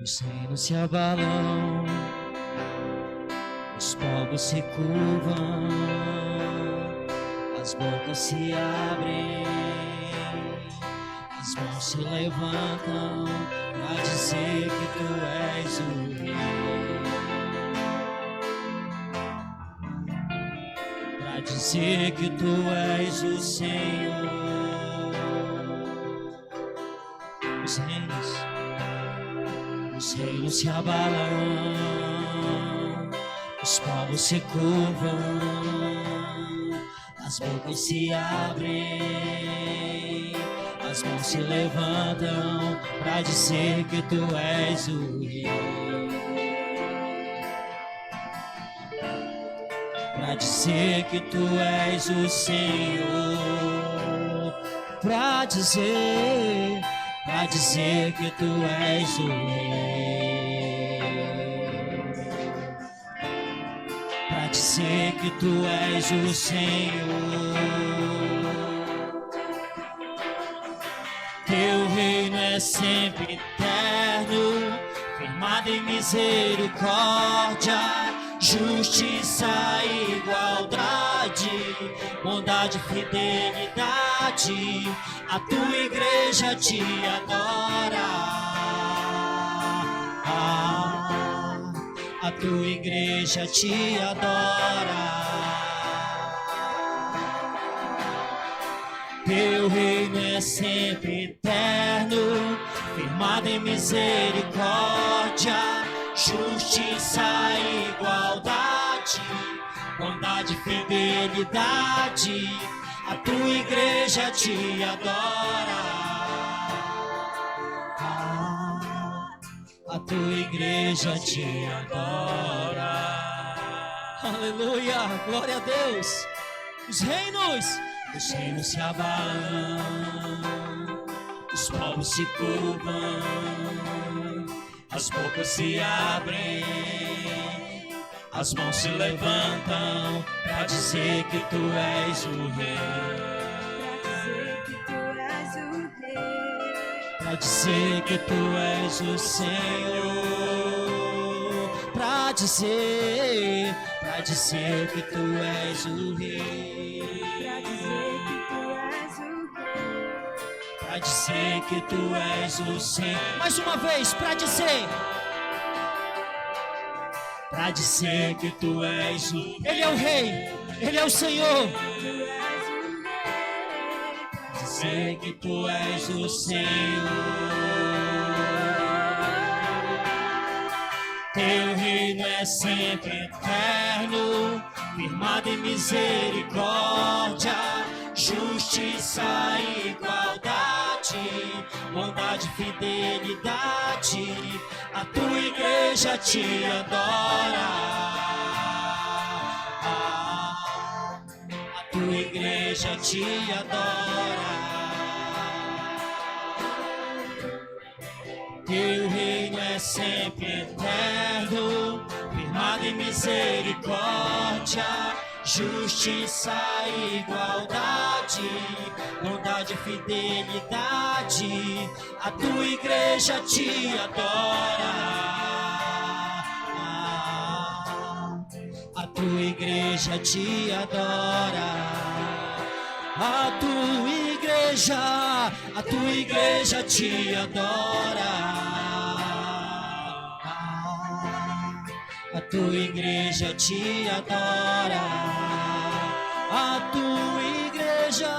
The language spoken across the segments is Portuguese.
Os reinos se abalam, os povos se curvam, as bocas se abrem, as mãos se levantam pra dizer que tu és o rei, pra dizer que tu és o Senhor. Os reinos se abalam, os povos se curvam, as bocas se abrem, as mãos se levantam pra dizer que tu és o rei, pra dizer que tu és o Senhor, pra dizer que tu és o rei, pra dizer que tu és o Senhor. Teu reino é sempre eterno, firmado em misericórdia, justiça e igualdade, bondade e fidelidade. A tua igreja te adora, a tua igreja te adora. Teu reino é sempre eterno, firmado em misericórdia, justiça e igualdade, bondade e fidelidade. A tua igreja te adora, a tua igreja te adora. Aleluia, glória a Deus. Os reinos se abalam, os povos se curvam, as bocas se abrem, as mãos se levantam pra dizer que tu és o rei, pra dizer que tu és o Senhor, pra dizer que tu és o rei, pra dizer que tu és o Senhor. Mais uma vez, pra dizer que tu és o rei. Ele é o rei, ele é o Senhor. Pra dizer que tu és o Senhor. Teu reino é sempre eterno, firmado em misericórdia, justiça e igualdade, bondade e fidelidade. A tua igreja te adora, a tua igreja te adora. Teu reino é sempre eterno, firmado em misericórdia, justiça e igualdade, bondade e fidelidade. A tua igreja te adora, a tua igreja te adora, a tua igreja te adora, a tua igreja te adora, a tua igreja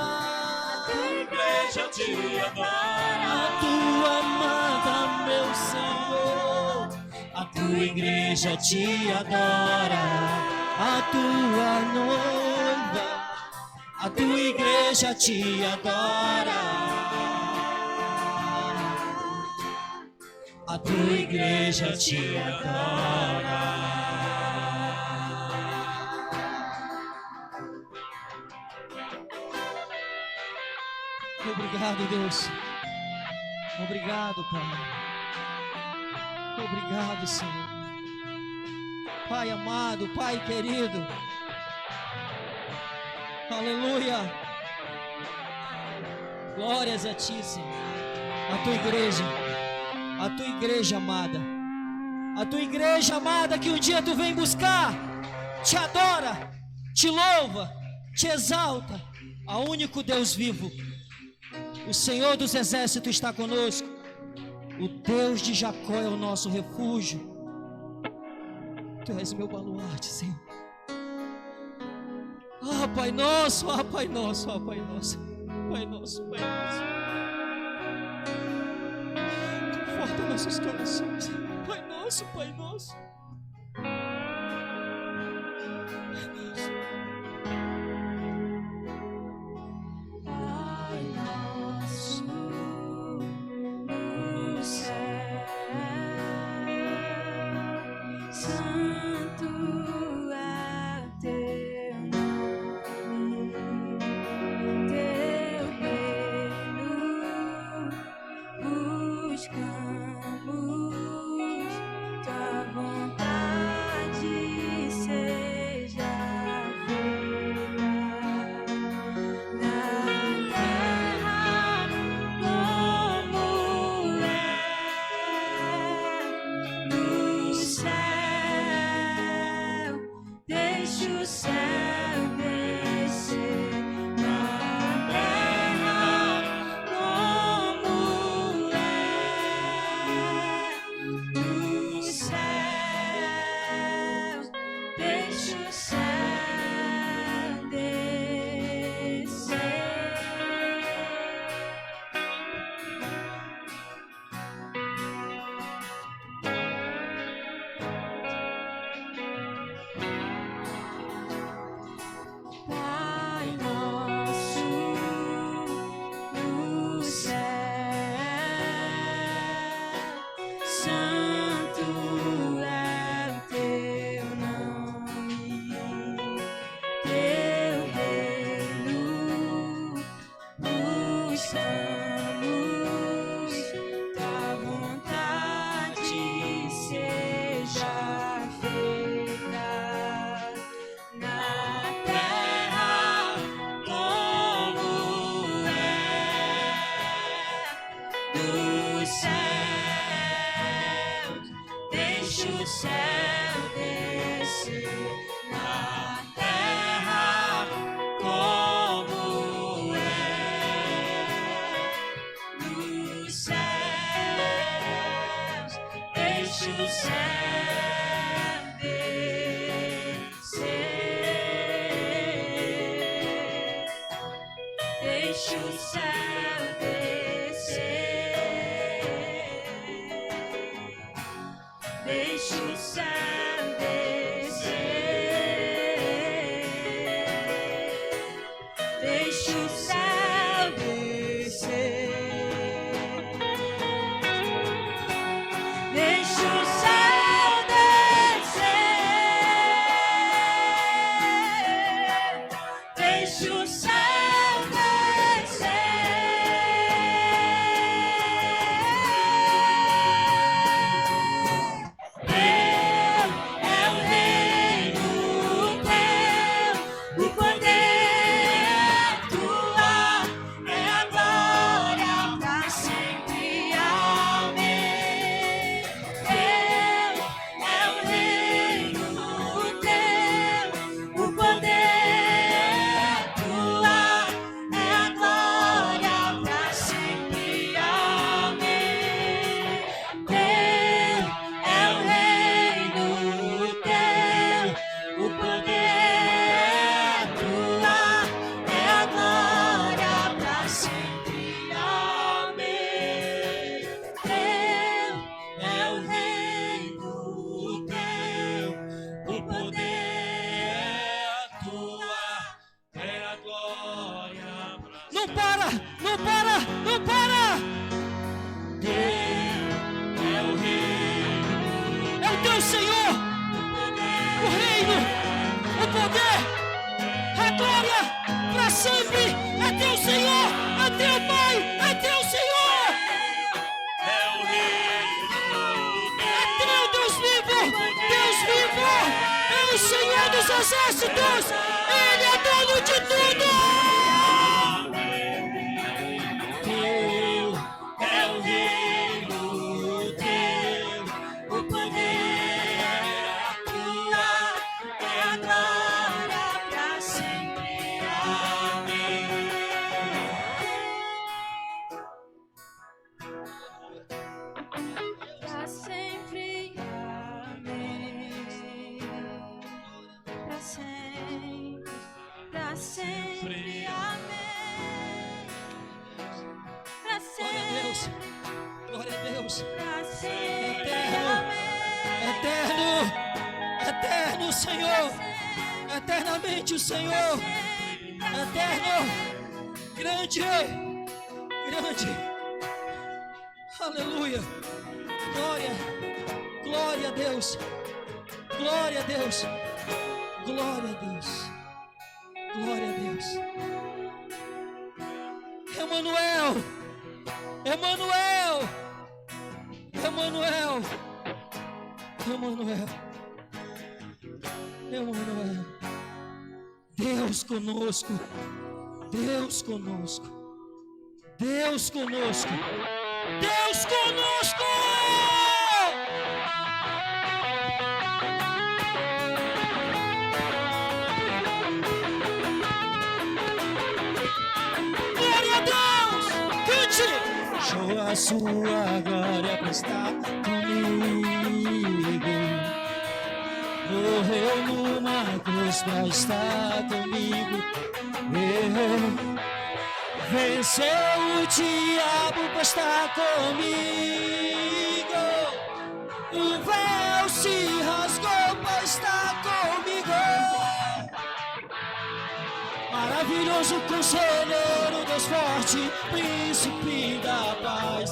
te adora, a tua amada, meu Senhor, a tua igreja te adora, a tua noiva, a tua igreja te adora, a tua igreja te adora. Obrigado, Deus. Obrigado, Pai. Obrigado, Senhor. Pai amado, Pai querido. Aleluia. Glórias a Ti, Senhor. A Tua igreja A tua igreja amada. A tua igreja amada que um dia tu vem buscar, te adora, te louva, te exalta. Ao único Deus vivo. O Senhor dos exércitos está conosco. O Deus de Jacó é o nosso refúgio. Tu és meu baluarte, Senhor. Ah, Pai nosso, ah, Pai nosso, ah, Pai nosso. Pai nosso, Pai nosso. Conforta nossos corações. Pai nosso, Pai nosso. Pai nosso. Pai nosso no céu, santo é o teu nome, teu reino buscamos, tua vontade seja feita na terra como é no céu. Deixa o céu descer na terra como é no céu. Deixa o céu descer. Pai nosso no céu, santo é o teu nome, teu reino buscamos, tua vontade seja feita na terra como é nos céus. Deixa o céu descer na terra como é nos céus. Deixa o céu descer. Deixa o céu descer. Deixa o céu descer. Deixa o céu descer. Deixa o céu descer. Deixa o céu descer. Teu é o reino, teu o poder é tua, é a glória pra sempre. Amém. Teu é o reino, teu o poder é tua, é a glória pra sempre. Amém. Teu é o reino, teu o poder é tua, é a glória pra sempre. Amém. Teu é o reino, teu o poder é tua, é a glória pra Não para, não para, não para. Teu é o reino, É o teu Senhor, o reino, o poder, a glória para sempre. É teu Senhor, é teu Pai, é teu Senhor. é o reino, É teu Deus vivo, Deus vivo. É o Senhor dos exércitos. Ele é dono de tudo. teu é o reino, sempre. Amém. Pra Glória a sempre. Deus. Glória a Deus. Pra sempre. Eterno. Amém. Eterno. Eterno, Senhor. Eternamente o Senhor. Eterno. Grande. Grande. Aleluia. Glória. Glória a Deus. Glória a Deus. Glória a Deus. Glória a Deus. Emanuel. Emanuel. Emanuel. Emanuel. Emanuel. Deus conosco. Deus conosco. Deus conosco. Deus conosco. Glória a Deus. Cante. Show a sua glória para estar comigo. Morreu numa cruz para estar comigo. Venceu o diabo para estar comigo. O véu se rasgou para estar comigo. Maravilhoso conselheiro, Deus forte, príncipe da paz.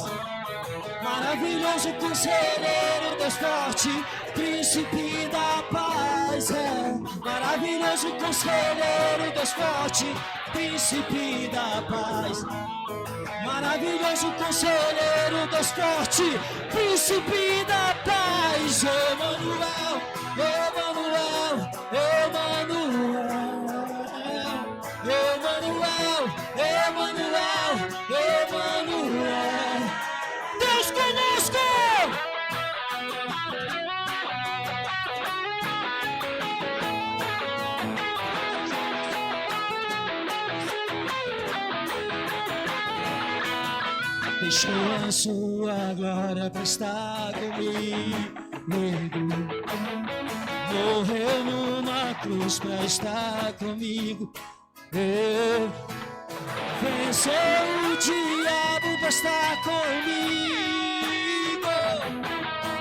Maravilhoso conselheiro, Deus forte, príncipe da paz. Maravilhoso conselheiro, Deus forte, príncipe da paz. Maravilhoso conselheiro, Deus forte, príncipe da paz. Emanuel, Emanuel, Emanuel, Emanuel, Emanuel, Emanuel. Deus conosco. Deixou a sua glória para estar comigo. Morreu numa cruz para estar comigo. Venceu o diabo para estar comigo.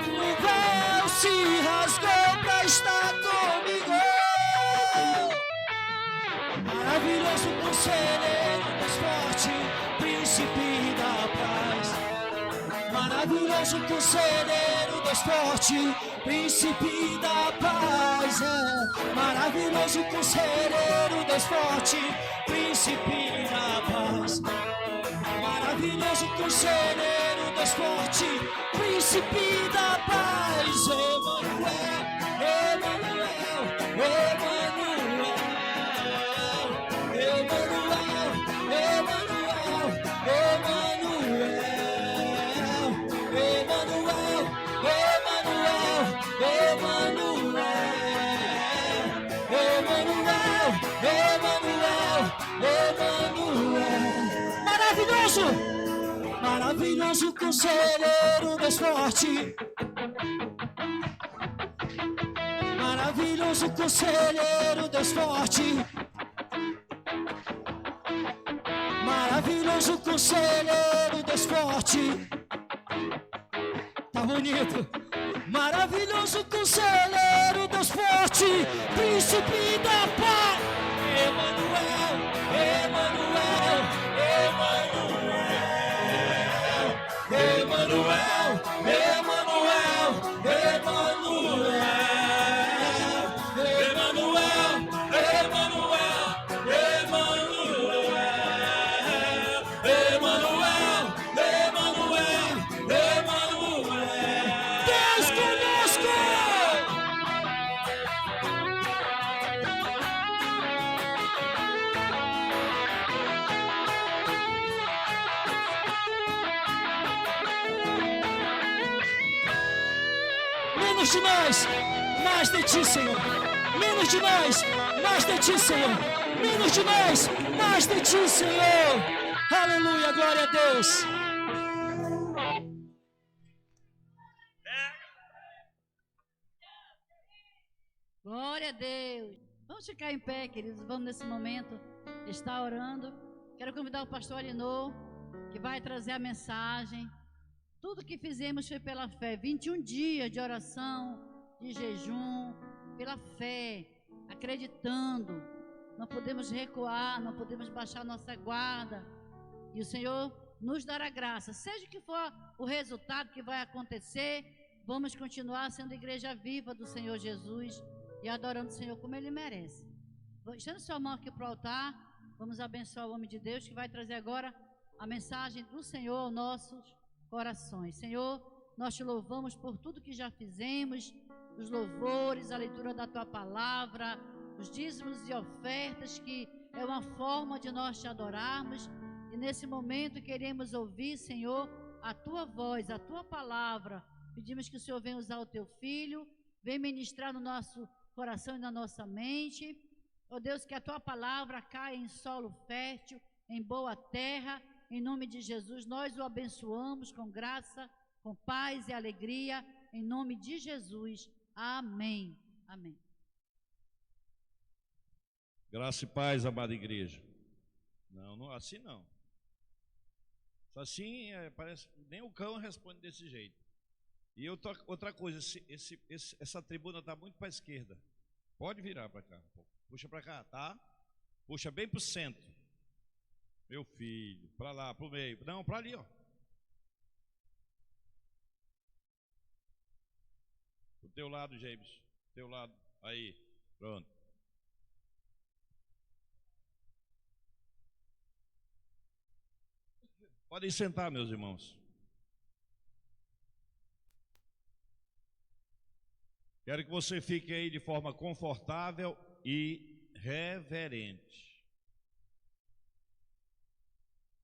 O véu se rasgou para estar comigo. Maravilhoso conselheiro, Deus forte, príncipe da paz. Maravilhoso conselheiro, Deus forte, príncipe da paz. Maravilhoso conselheiro, Deus forte, príncipe da paz. Maravilhoso conselheiro, Deus forte, príncipe da paz. Emanuel, Emanuel, Emanuel, Emanuel, Emanuel, Emanuel, Emanuel, Emanuel, Emanuel, Emanuel, Emanuel. Maravilhoso, maravilhoso conselheiro, Deus forte. Maravilhoso conselheiro, Deus forte. Maravilhoso conselheiro, Deus forte. Tá bonito. Maravilhoso conselheiro, Deus forte, príncipe da paz. Emanuel, Emanuel, Emanuel, Emanuel, Emanuel, Emanuel, Emanuel, Emanuel, Emanuel, Emanuel. Deus conosco. Menos de nós, mais de ti, Senhor. Menos de nós, mais de ti, Senhor. Menos de nós, mais de ti, Senhor. Aleluia, glória a Deus. Glória a Deus. Vamos ficar em pé, queridos. Vamos nesse momento estar orando. Quero convidar o pastor Alinô, que vai trazer a mensagem. Tudo que fizemos foi pela fé. 21 dias de oração, de jejum, pela fé, acreditando. Não podemos recuar, não podemos baixar nossa guarda. E o Senhor nos dará graça. Seja o que for o resultado que vai acontecer, vamos continuar sendo igreja viva do Senhor Jesus e adorando o Senhor como Ele merece. Estendo sua mão aqui para o altar, vamos abençoar o homem de Deus que vai trazer agora a mensagem do Senhor aos nossos corações. Senhor, nós te louvamos por tudo que já fizemos, os louvores, a leitura da tua palavra, os dízimos e ofertas, que é uma forma de nós te adorarmos. E nesse momento queremos ouvir, Senhor, a tua voz, a tua palavra. Pedimos que o Senhor venha usar o teu filho, venha ministrar no nosso coração e na nossa mente. Ó Deus, que a tua palavra caia em solo fértil, em boa terra. Em nome de Jesus, nós o abençoamos com graça, com paz e alegria. Em nome de Jesus. Amém. Amém. Graça e paz, amada igreja. Não, assim não. Assim, parece nem o cão responde desse jeito. E outra coisa, essa tribuna está muito para a esquerda. Pode virar para cá um pouco. Puxa para cá, tá? Puxa bem para o centro. Meu filho, para lá, para o meio. Não, para ali, ó. Do teu lado, James. Do teu lado. Aí, pronto. Podem sentar, meus irmãos. Quero que você fique aí de forma confortável e reverente.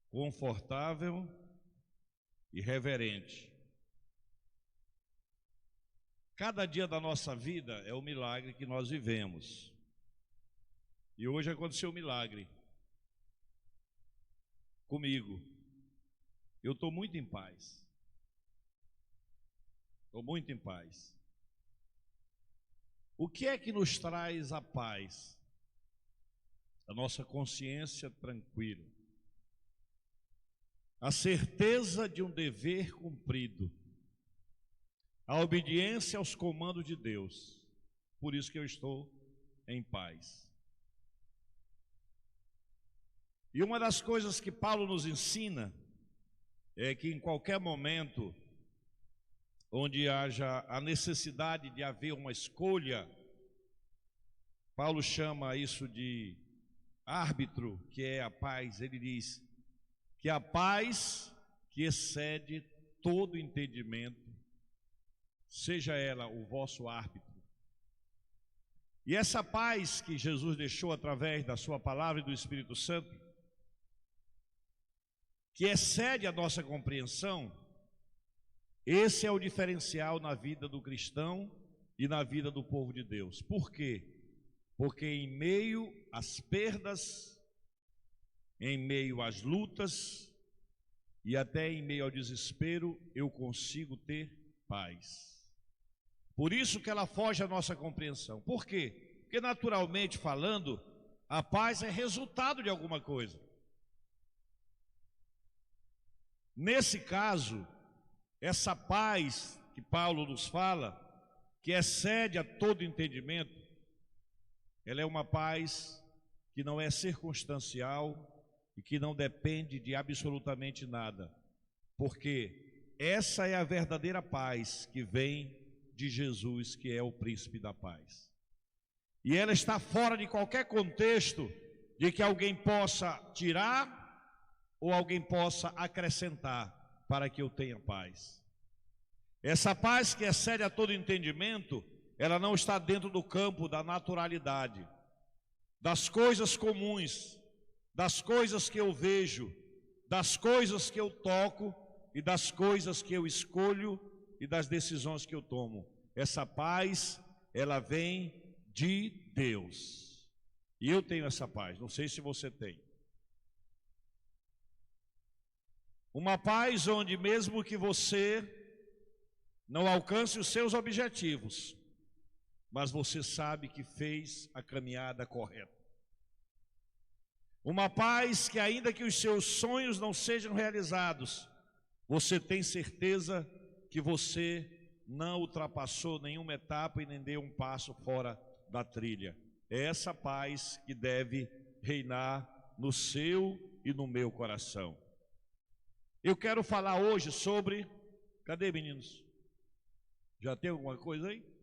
Confortável e reverente. Cada dia da nossa vida é o milagre que nós vivemos. E hoje aconteceu um milagre comigo. Eu estou muito em paz. Estou muito em paz. O que é que nos traz a paz? A nossa consciência tranquila. A certeza de um dever cumprido. A obediência aos comandos de Deus. Por isso que eu estou em paz. E uma das coisas que Paulo nos ensina é que em qualquer momento onde haja a necessidade de haver uma escolha, Paulo chama isso de árbitro, que é a paz. Ele diz que a paz que excede todo entendimento, seja ela o vosso árbitro. E essa paz que Jesus deixou através da sua palavra e do Espírito Santo, que excede a nossa compreensão, esse é o diferencial na vida do cristão e na vida do povo de Deus. Por quê? Porque em meio às perdas, em meio às lutas e até em meio ao desespero, eu consigo ter paz. Por isso que ela foge à nossa compreensão. Por quê? Porque naturalmente falando, a paz é resultado de alguma coisa. Nesse caso, essa paz que Paulo nos fala, que excede a todo entendimento, ela é uma paz que não é circunstancial e que não depende de absolutamente nada, porque essa é a verdadeira paz que vem de Jesus, que é o príncipe da paz. E ela está fora de qualquer contexto de que alguém possa tirar ou alguém possa acrescentar para que eu tenha paz. Essa paz que excede a todo entendimento, ela não está dentro do campo da naturalidade, das coisas comuns, das coisas que eu vejo, das coisas que eu toco e das coisas que eu escolho e das decisões que eu tomo. Essa paz, ela vem de Deus. E eu tenho essa paz, não sei se você tem. Uma paz onde mesmo que você não alcance os seus objetivos, mas você sabe que fez a caminhada correta. Uma paz que, ainda que os seus sonhos não sejam realizados, você tem certeza que você não ultrapassou nenhuma etapa e nem deu um passo fora da trilha. É essa paz que deve reinar no seu e no meu coração. Eu quero falar hoje sobre... Cadê, meninos? Já tem alguma coisa aí?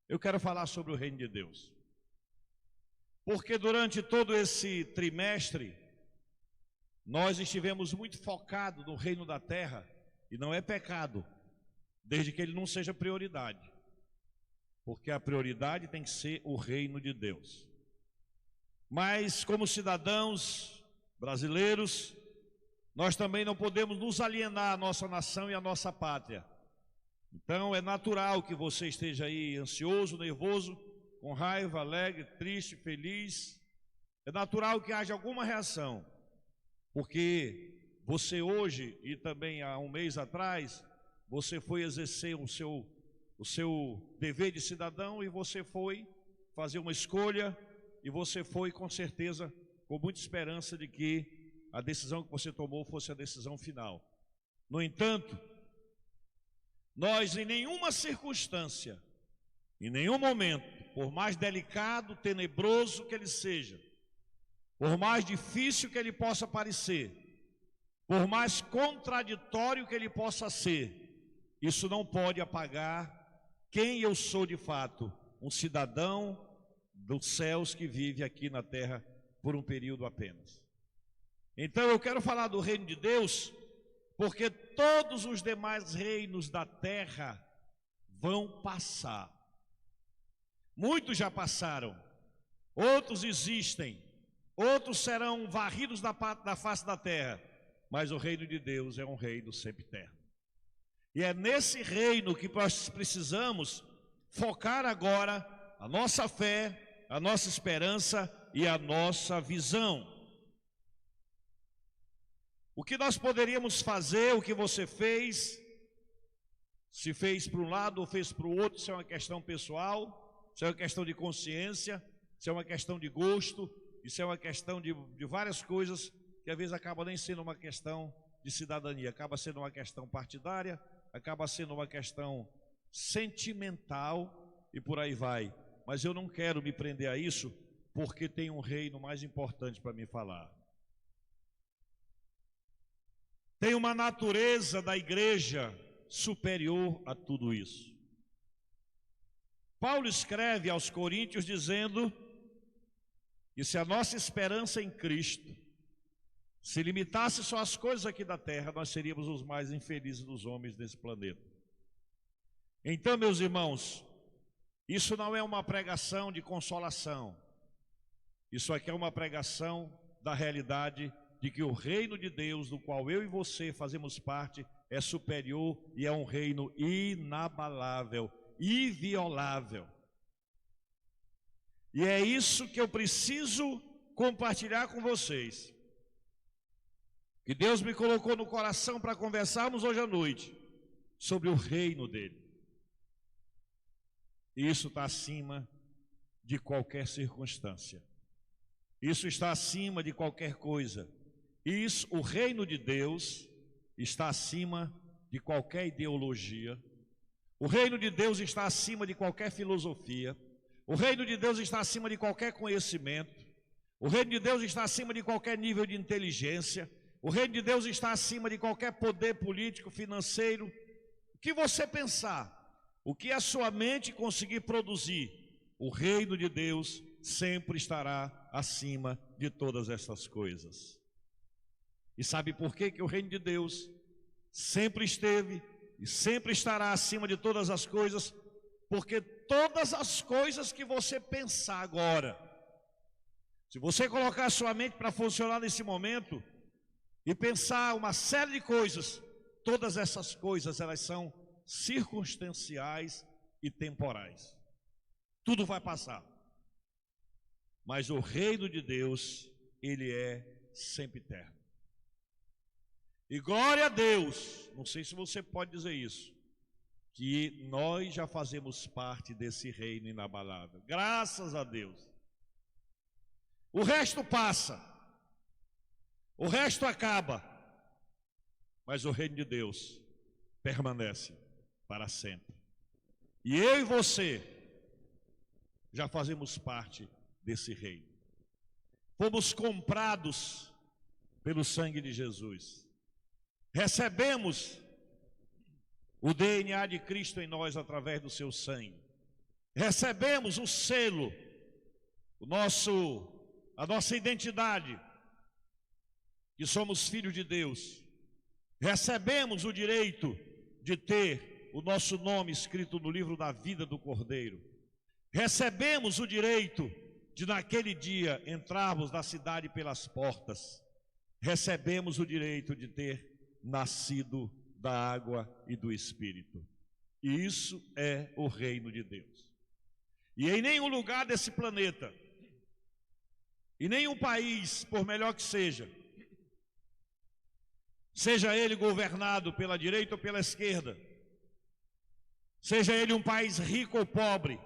Eu quero falar sobre o reino de Deus. Porque durante todo esse trimestre, nós estivemos muito focados no reino da terra, e não é pecado, desde que ele não seja prioridade. Porque a prioridade tem que ser o reino de Deus. Mas como cidadãos brasileiros, nós também não podemos nos alienar à nossa nação e à nossa pátria. Então é natural que você esteja aí ansioso, nervoso, com raiva, alegre, triste, feliz. É natural que haja alguma reação, porque você hoje e também há um mês atrás, você foi exercer o seu dever de cidadão e você foi fazer uma escolha e você foi com certeza com muita esperança de que a decisão que você tomou fosse a decisão final. No entanto, nós em nenhuma circunstância, em nenhum momento, por mais delicado, tenebroso que ele seja, por mais difícil que ele possa parecer, por mais contraditório que ele possa ser, isso não pode apagar quem eu sou de fato, um cidadão dos céus que vive aqui na terra por um período apenas. Então eu quero falar do reino de Deus, porque todos os demais reinos da terra vão passar. Muitos já passaram, outros existem, outros serão varridos da face da terra, mas o reino de Deus é um reino sempiterno. E é nesse reino que nós precisamos focar agora a nossa fé, a nossa esperança e a nossa visão. O que nós poderíamos fazer, o que você fez, se fez para um lado ou fez para o outro, isso é uma questão pessoal, isso é uma questão de consciência, isso é uma questão de gosto, isso é uma questão de várias coisas que às vezes acaba nem sendo uma questão de cidadania, acaba sendo uma questão partidária, acaba sendo uma questão sentimental e por aí vai. Mas eu não quero me prender a isso, porque tem um reino mais importante para me falar. Tem uma natureza da igreja superior a tudo isso. Paulo escreve aos Coríntios dizendo que se a nossa esperança em Cristo se limitasse só às coisas aqui da terra, nós seríamos os mais infelizes dos homens desse planeta. Então, meus irmãos, isso não é uma pregação de consolação. Isso aqui é uma pregação da realidade de que o reino de Deus, do qual eu e você fazemos parte, é superior e é um reino inabalável, inviolável. E é isso que eu preciso compartilhar com vocês. Que Deus me colocou no coração para conversarmos hoje à noite sobre o reino dele. Isso está acima de qualquer circunstância. Isso está acima de qualquer coisa. Isso, o reino de Deus está acima de qualquer ideologia. O reino de Deus está acima de qualquer filosofia. O reino de Deus está acima de qualquer conhecimento. O reino de Deus está acima de qualquer nível de inteligência. O reino de Deus está acima de qualquer poder político, financeiro. O que você pensar, o que a sua mente conseguir produzir, o reino de Deus sempre estará acima de todas essas coisas. E sabe por quê que o reino de Deus sempre esteve e sempre estará acima de todas as coisas? Porque todas as coisas que você pensar agora, se você colocar a sua mente para funcionar nesse momento e pensar uma série de coisas, todas essas coisas elas são circunstanciais e temporais. Tudo vai passar. Mas o reino de Deus, ele é sempiterno. E glória a Deus, não sei se você pode dizer isso, que nós já fazemos parte desse reino inabalável. Graças a Deus. O resto passa, o resto acaba, mas o reino de Deus permanece para sempre. E eu e você já fazemos parte desse reino. Fomos comprados pelo sangue de Jesus. Recebemos o DNA de Cristo em nós através do seu sangue. Recebemos o selo, a nossa identidade, que somos filhos de Deus. Recebemos o direito de ter o nosso nome escrito no livro da vida do Cordeiro. Recebemos o direito de naquele dia entrarmos na cidade pelas portas. Recebemos o direito de ter nascido da água e do Espírito. E isso é o reino de Deus. E em nenhum lugar desse planeta, em nenhum país, por melhor que seja ele governado pela direita ou pela esquerda, seja ele um país rico ou pobre,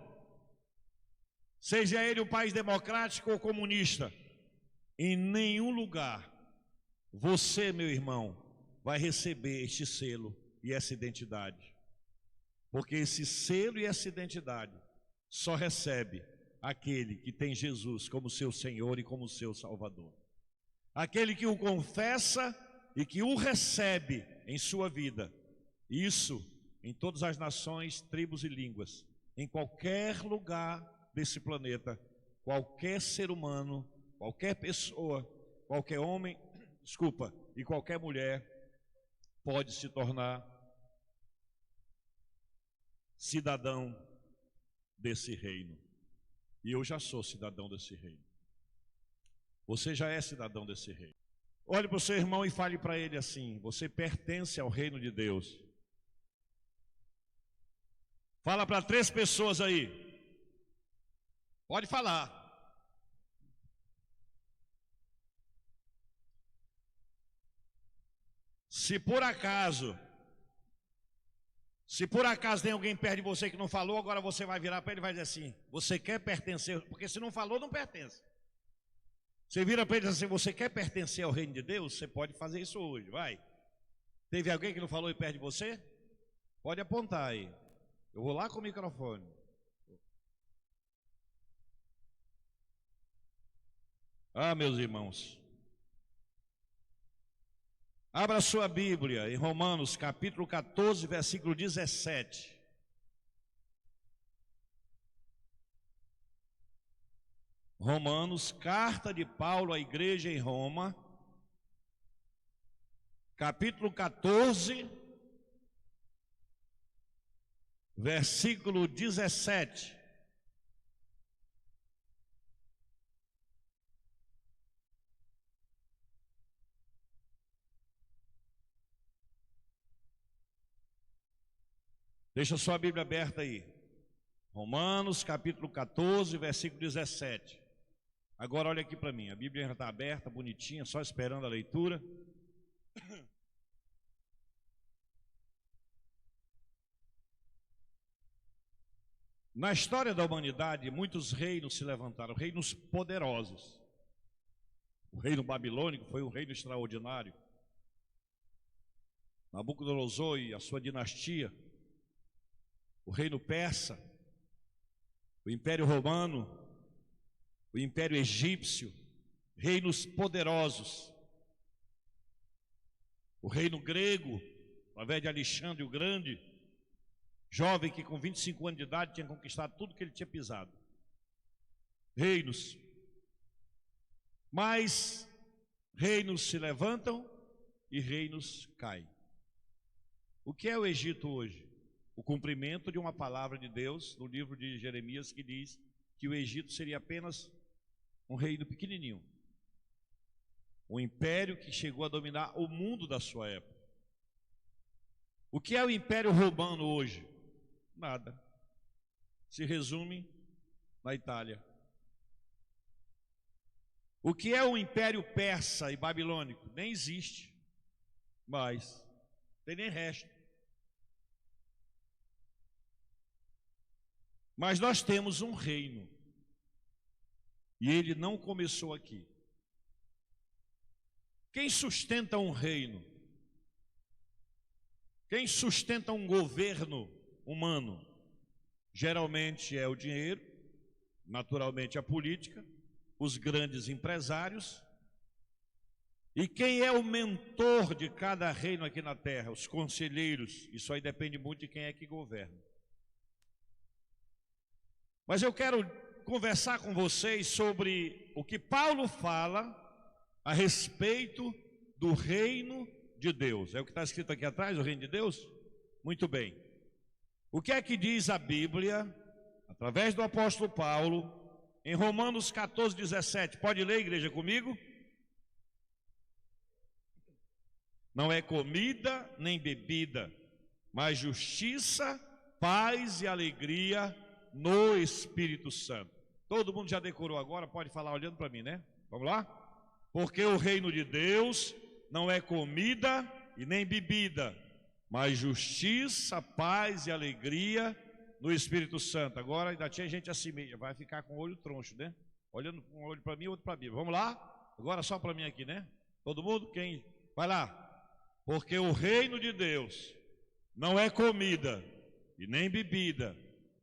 seja ele um país democrático ou comunista, em nenhum lugar você, meu irmão, vai receber este selo e essa identidade. Porque esse selo e essa identidade só recebe aquele que tem Jesus como seu Senhor e como seu Salvador. Aquele que o confessa e que o recebe em sua vida. Isso em todas as nações, tribos e línguas. Em qualquer lugar desse planeta, qualquer ser humano, qualquer pessoa, qualquer homem, e qualquer mulher pode se tornar cidadão desse reino. E eu já sou cidadão desse reino. Você já é cidadão desse reino. Olhe para o seu irmão e fale para ele assim: você pertence ao reino de Deus. Fala para 3 pessoas aí. Pode falar. Se por acaso tem alguém perto de você que não falou, agora você vai virar para ele e vai dizer assim: você quer pertencer? Porque se não falou, não pertence. Você vira para ele e diz assim: você quer pertencer ao reino de Deus? Você pode fazer isso hoje, vai. Teve alguém que não falou e perto de você? Pode apontar aí. Eu vou lá com o microfone. Ah, meus irmãos, abra sua Bíblia em Romanos capítulo 14, versículo 17. Romanos, carta de Paulo à igreja em Roma, capítulo 14, versículo 17. Deixa sua Bíblia aberta aí. Romanos, capítulo 14, versículo 17. Agora olha aqui para mim, a Bíblia já está aberta, bonitinha, só esperando a leitura. Na história da humanidade, muitos reinos se levantaram, reinos poderosos. O reino babilônico foi um reino extraordinário. Nabucodonosor e a sua dinastia. O reino persa, o império romano, o império egípcio, reinos poderosos. O reino grego, através de Alexandre o Grande, jovem que com 25 anos de idade tinha conquistado tudo que ele tinha pisado. Reinos. Mas reinos se levantam e reinos caem. O que é o Egito hoje? O cumprimento de uma palavra de Deus no livro de Jeremias, que diz que o Egito seria apenas um reino pequenininho, um império que chegou a dominar o mundo da sua época. O que é o Império Romano hoje? Nada. Se resume na Itália. O que é o Império Persa e Babilônico? Nem existe mais, tem nem resto. Mas nós temos um reino. E ele não começou aqui. Quem sustenta um reino? Quem sustenta um governo humano? Geralmente é o dinheiro, naturalmente a política, os grandes empresários. E quem é o mentor de cada reino aqui na terra? Os conselheiros. Isso aí depende muito de quem é que governa. Mas eu quero conversar com vocês sobre o que Paulo fala a respeito do reino de Deus. É o que está escrito aqui atrás, o reino de Deus? Muito bem. O que é que diz a Bíblia, através do apóstolo Paulo, em Romanos 14, 17? Pode ler, igreja, comigo? Não é comida nem bebida, mas justiça, paz e alegria no Espírito Santo. Todo mundo já decorou agora? Pode falar olhando para mim, né? Vamos lá? Porque o reino de Deus não é comida e nem bebida, mas justiça, paz e alegria no Espírito Santo. Agora ainda tinha gente assim, vai ficar com o olho troncho, né? Olhando um olho para mim e outro para a Bíblia. Vamos lá? Agora só para mim aqui, né? Todo mundo? Quem? Vai lá. Porque o reino de Deus não é comida e nem bebida,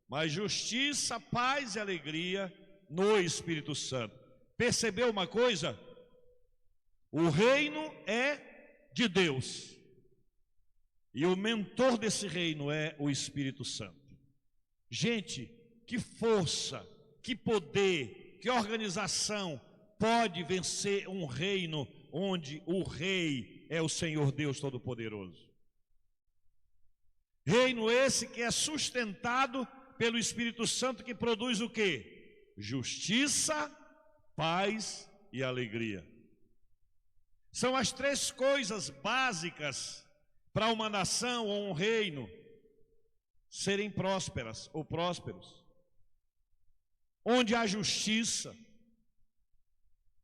mas justiça, paz e alegria no Espírito Santo. Percebeu uma coisa? O reino é de Deus. E o mentor desse reino é o Espírito Santo. Gente, que força, que poder, que organização pode vencer um reino onde o rei é o Senhor Deus Todo-Poderoso? Reino esse que é sustentado pelo Espírito Santo, que produz o quê? Justiça, paz e alegria. São as três coisas básicas para uma nação ou um reino serem prósperas ou prósperos. Onde há justiça,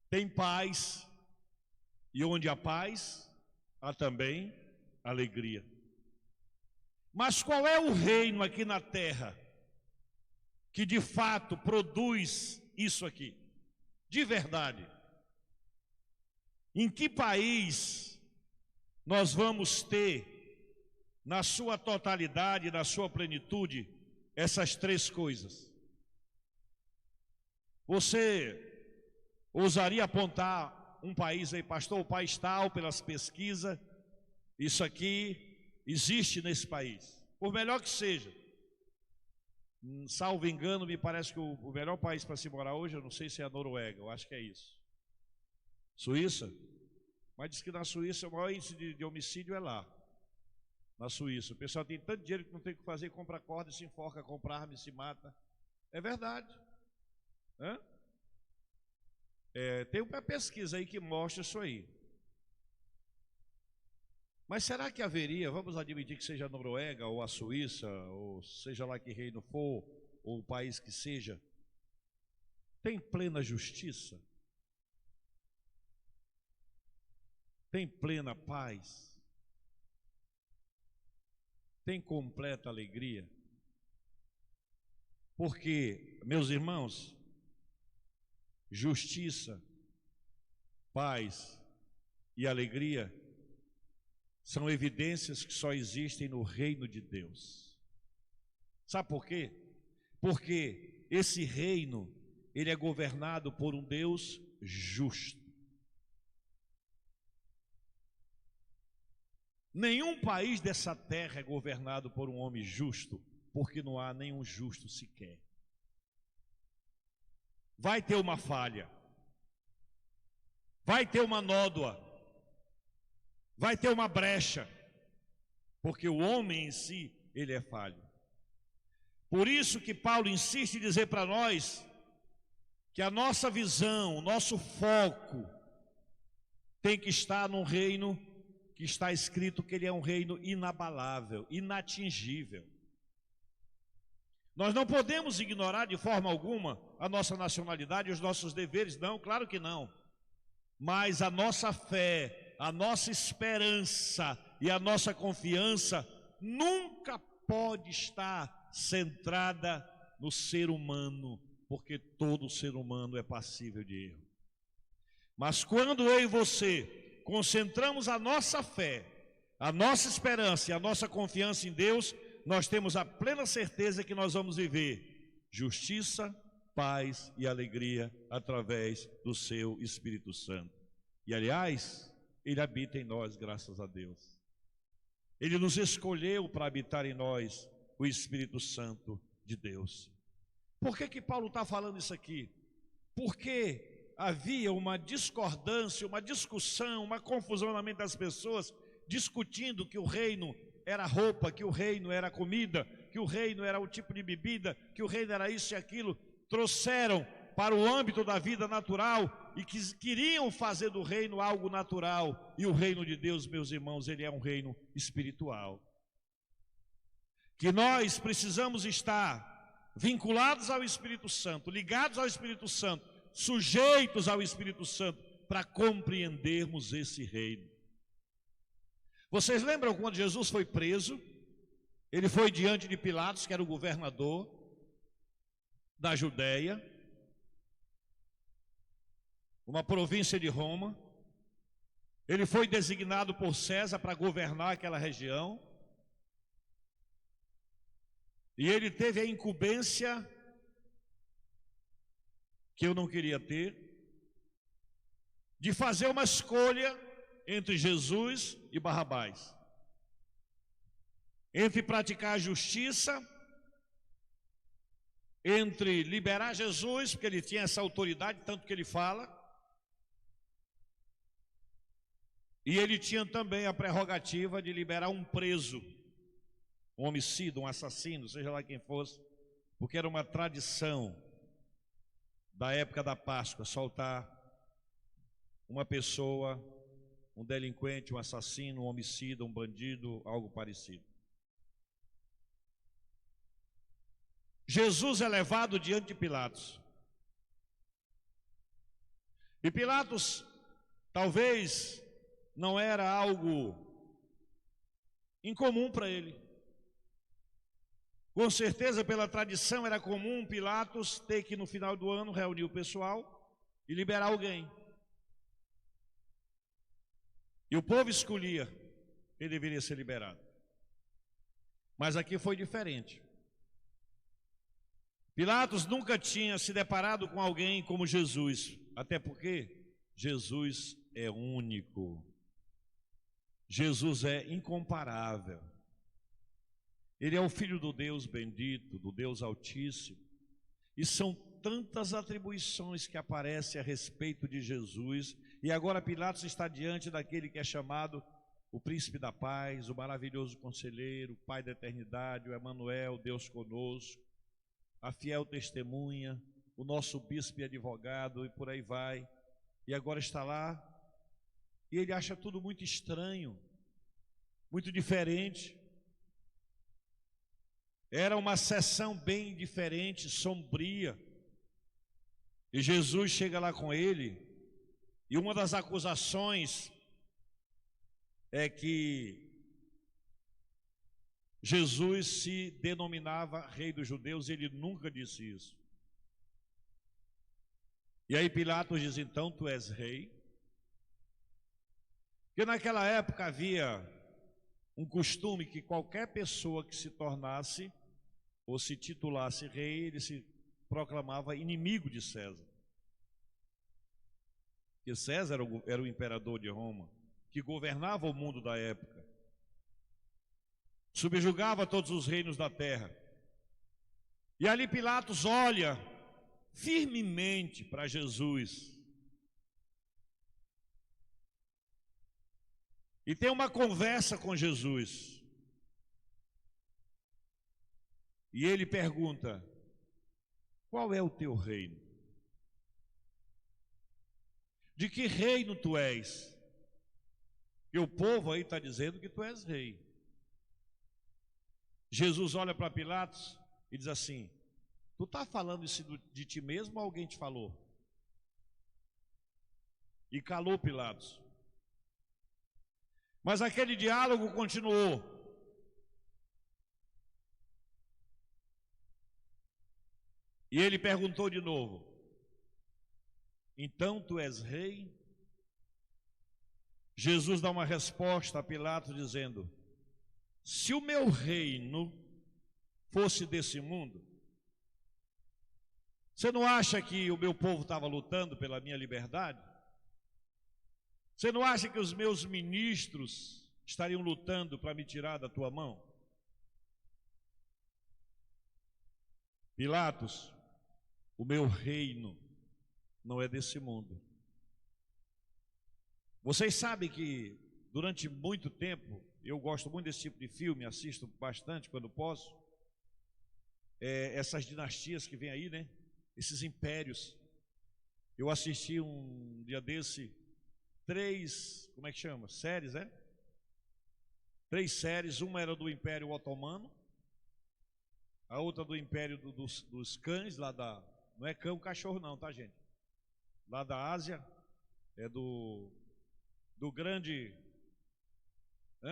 tem paz, e onde há paz, há também alegria. Mas qual é o reino aqui na terra que de fato produz isso aqui? De verdade. Em que país nós vamos ter, na sua totalidade, na sua plenitude, essas três coisas? Você ousaria apontar um país aí, pastor, o país tal, pelas pesquisas, isso aqui existe nesse país, por melhor que seja. Salvo engano, me parece que o melhor país para se morar hoje, eu não sei se é a Noruega, eu acho que é isso. Suíça? Mas diz que na Suíça o maior índice de homicídio é lá, na Suíça. O pessoal tem tanto dinheiro que não tem o que fazer, compra corda, se enforca, compra arma e se mata. É verdade. Hã? Tem uma pesquisa aí que mostra isso aí. Mas será que haveria, vamos admitir que seja a Noruega ou a Suíça, ou seja lá que reino for, ou o país que seja, tem plena justiça? Tem plena paz? Tem completa alegria? Porque, meus irmãos, justiça, paz e alegria são evidências que só existem no reino de Deus. Sabe por quê? Porque esse reino, ele é governado por um Deus justo. Nenhum país dessa terra é governado por um homem justo, porque não há nenhum justo sequer. Vai ter uma falha, vai ter uma nódoa, vai ter uma brecha, porque o homem em si, ele é falho. Por isso que Paulo insiste em dizer para nós que a nossa visão, o nosso foco tem que estar num reino que está escrito que ele é um reino inabalável, inatingível. Nós não podemos ignorar de forma alguma a nossa nacionalidade e os nossos deveres, não, claro que não. Mas a nossa fé, a nossa esperança e a nossa confiança nunca pode estar centrada no ser humano, porque todo ser humano é passível de erro. Mas quando eu e você concentramos a nossa fé, a nossa esperança e a nossa confiança em Deus, nós temos a plena certeza que nós vamos viver justiça, paz e alegria através do seu Espírito Santo. E aliás, Ele habita em nós, graças a Deus. Ele nos escolheu para habitar em nós o Espírito Santo de Deus. Por que Paulo está falando isso aqui? Porque havia uma discordância, uma discussão, uma confusão na mente das pessoas, discutindo que o reino era roupa, que o reino era comida, que o reino era o tipo de bebida, que o reino era isso e aquilo. Trouxeram para o âmbito da vida natural e queriam fazer do reino algo natural. E o reino de Deus, meus irmãos, ele é um reino espiritual. Que nós precisamos estar vinculados ao Espírito Santo, ligados ao Espírito Santo, sujeitos ao Espírito Santo, para compreendermos esse reino. Vocês lembram quando Jesus foi preso? Ele foi diante de Pilatos, que era o governador da Judéia, uma província de Roma. Ele foi designado por César para governar aquela região. E ele teve a incumbência que eu não queria ter, de fazer uma escolha entre Jesus e Barrabás, entre praticar a justiça, entre liberar Jesus, porque ele tinha essa autoridade, tanto que ele fala, e ele tinha também a prerrogativa de liberar um preso, um homicida, um assassino, seja lá quem fosse, porque era uma tradição da época da Páscoa, soltar uma pessoa, um delinquente, um assassino, um homicida, um bandido, algo parecido. Jesus é levado diante de Pilatos. E Pilatos, talvez, não era algo incomum para ele. Com certeza, pela tradição, era comum Pilatos ter que, no final do ano, reunir o pessoal e liberar alguém. E o povo escolhia quem deveria ser liberado. Mas aqui foi diferente. Pilatos nunca tinha se deparado com alguém como Jesus, até porque Jesus é único. Jesus é incomparável. Ele é o Filho do Deus bendito, do Deus Altíssimo. E são tantas atribuições que aparecem a respeito de Jesus. E agora Pilatos está diante daquele que é chamado o Príncipe da Paz, o maravilhoso Conselheiro, o Pai da Eternidade, o Emanuel, Deus conosco, a fiel testemunha, o nosso bispo e advogado, e por aí vai. E agora está lá, e ele acha tudo muito estranho, muito diferente. Era uma sessão bem diferente, sombria. E Jesus chega lá com ele, e uma das acusações é que Jesus se denominava rei dos judeus, e ele nunca disse isso. E aí Pilatos diz: então tu és rei? Porque naquela época havia um costume que qualquer pessoa que se tornasse ou se titulasse rei, ele se proclamava inimigo de César. Porque César era o imperador de Roma, que governava o mundo da época, subjugava todos os reinos da terra. E ali Pilatos olha firmemente para Jesus e tem uma conversa com Jesus. E ele pergunta: qual é o teu reino? De que reino tu és? E o povo aí está dizendo que tu és rei. Jesus olha para Pilatos e diz assim: tu está falando isso de ti mesmo ou alguém te falou? E calou Pilatos. Mas aquele diálogo continuou. E ele perguntou de novo: então tu és rei? Jesus dá uma resposta a Pilatos dizendo: se o meu reino fosse desse mundo, você não acha que o meu povo estava lutando pela minha liberdade? Você não acha que os meus ministros estariam lutando para me tirar da tua mão? Pilatos, o meu reino não é desse mundo. Vocês sabem que durante muito tempo, eu gosto muito desse tipo de filme, assisto bastante quando posso, essas dinastias que vem aí, né? Esses impérios. Eu assisti um dia desse, 3, como é que chama? Séries, 3 séries, uma era do Império Otomano, a outra do Império dos cães, lá da... Não é cão, cachorro não, tá, gente? Lá da Ásia, é do grande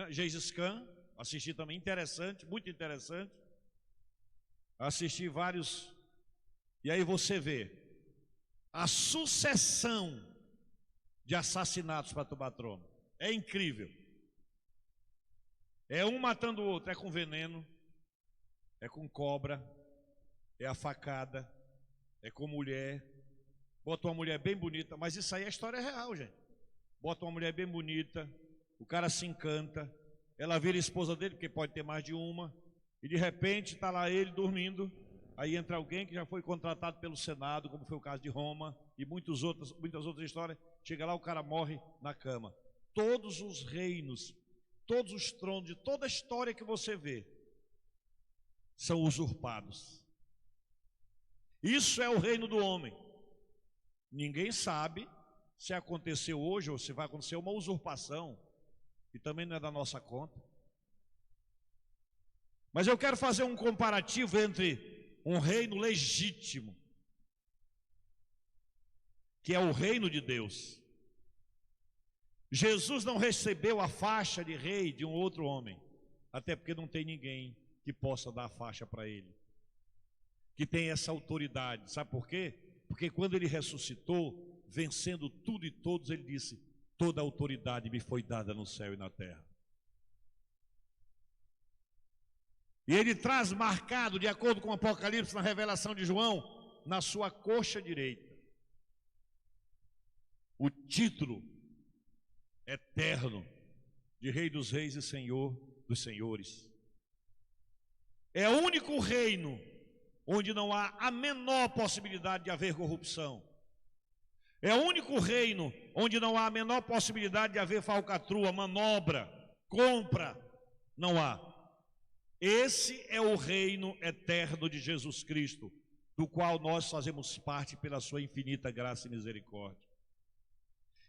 Gengis Khan. Assisti também, interessante, muito interessante. Assisti vários, e aí você vê a sucessão de assassinatos para tomar trono. É incrível. É um matando o outro, é com veneno, é com cobra, é a facada, é com mulher. Bota uma mulher bem bonita, mas isso aí é história real, gente. Bota uma mulher bem bonita, o cara se encanta, ela vira esposa dele, porque pode ter mais de uma, e de repente está lá ele dormindo, aí entra alguém que já foi contratado pelo Senado, como foi o caso de Roma, e muitas outras histórias. Chega lá, o cara morre na cama. Todos os reinos, todos os tronos, de toda a história que você vê, são usurpados. Isso é o reino do homem. Ninguém sabe se aconteceu hoje ou se vai acontecer uma usurpação, que também não é da nossa conta. Mas eu quero fazer um comparativo entre um reino legítimo, que é o reino de Deus. Jesus não recebeu a faixa de rei de um outro homem, até porque não tem ninguém que possa dar a faixa para ele, que tem essa autoridade. Sabe por quê? Porque quando ele ressuscitou, vencendo tudo e todos, ele disse: toda a autoridade me foi dada no céu e na terra. E ele traz marcado, de acordo com o Apocalipse, na revelação de João, na sua coxa direita, o título eterno de Rei dos Reis e Senhor dos Senhores. É o único reino onde não há a menor possibilidade de haver corrupção. É o único reino onde não há a menor possibilidade de haver falcatrua, manobra, compra. Não há. Esse é o reino eterno de Jesus Cristo, do qual nós fazemos parte pela sua infinita graça e misericórdia.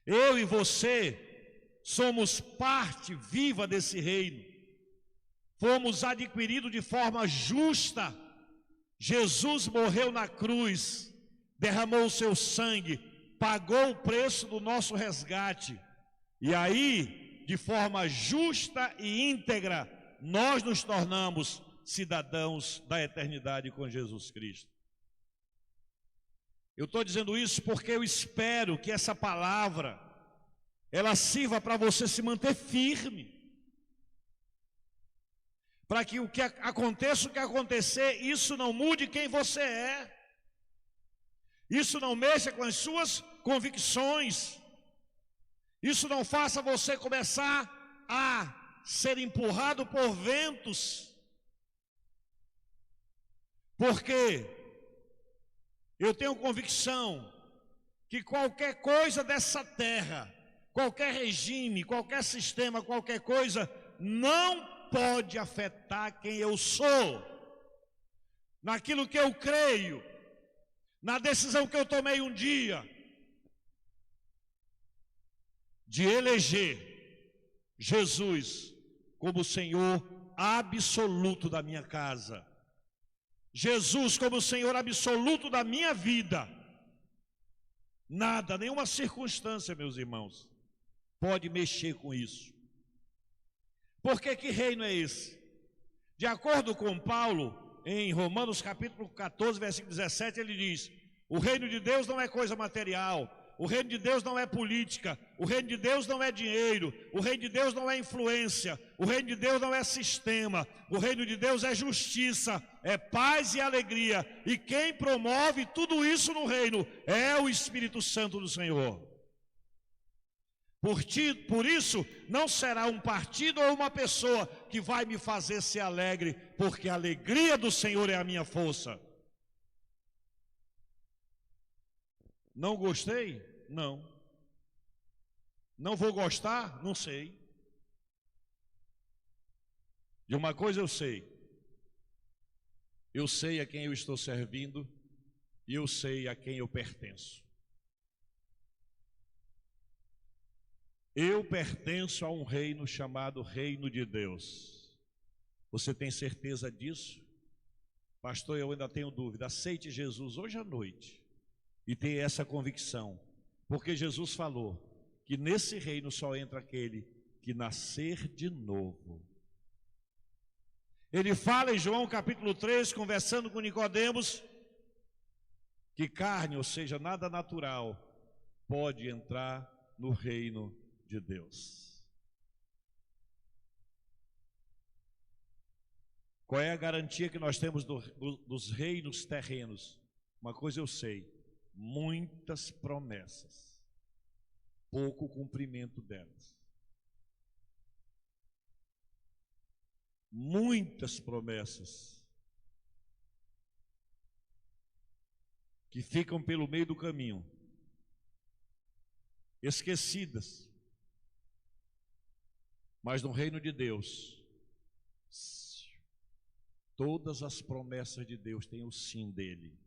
Eu e você somos parte viva desse reino. Fomos adquiridos de forma justa. Jesus morreu na cruz, derramou o seu sangue, pagou o preço do nosso resgate. E aí, de forma justa e íntegra, nós nos tornamos cidadãos da eternidade com Jesus Cristo. Eu estou dizendo isso porque eu espero que essa palavra, ela sirva para você se manter firme, para que o que aconteça, o que acontecer, isso não mude quem você é, isso não mexa com as suas convicções, isso não faça você começar a ser empurrado por ventos, porque eu tenho convicção que qualquer coisa dessa terra, qualquer regime, qualquer sistema, qualquer coisa, não pode afetar quem eu sou, naquilo que eu creio, na decisão que eu tomei um dia, de eleger Jesus como Senhor absoluto da minha casa, Jesus como Senhor absoluto da minha vida. Nada, nenhuma circunstância, meus irmãos, pode mexer com isso. Porque que reino é esse? De acordo com Paulo, em Romanos capítulo 14, versículo 17, ele diz: o reino de Deus não é coisa material, o reino de Deus não é política, o reino de Deus não é dinheiro, o reino de Deus não é influência, o reino de Deus não é sistema, o reino de Deus é justiça, é paz e alegria, e quem promove tudo isso no reino é o Espírito Santo do Senhor. Por isso, não será um partido ou uma pessoa que vai me fazer ser alegre, porque a alegria do Senhor é a minha força. Não gostei? Não. Não vou gostar? Não sei. De uma coisa eu sei. Eu sei a quem eu estou servindo e eu sei a quem eu pertenço. Eu pertenço a um reino chamado Reino de Deus. Você tem certeza disso? Pastor, eu ainda tenho dúvida. Aceite Jesus hoje à noite e tenha essa convicção, porque Jesus falou que nesse reino só entra aquele que nascer de novo. Ele fala em João capítulo 3, conversando com Nicodemos, que carne, ou seja, nada natural, pode entrar no reino de Deus. Qual é a garantia que nós temos dos reinos terrenos? Uma coisa eu sei: muitas promessas, pouco cumprimento delas. Muitas promessas que ficam pelo meio do caminho, esquecidas. Mas no reino de Deus, todas as promessas de Deus têm o sim dele.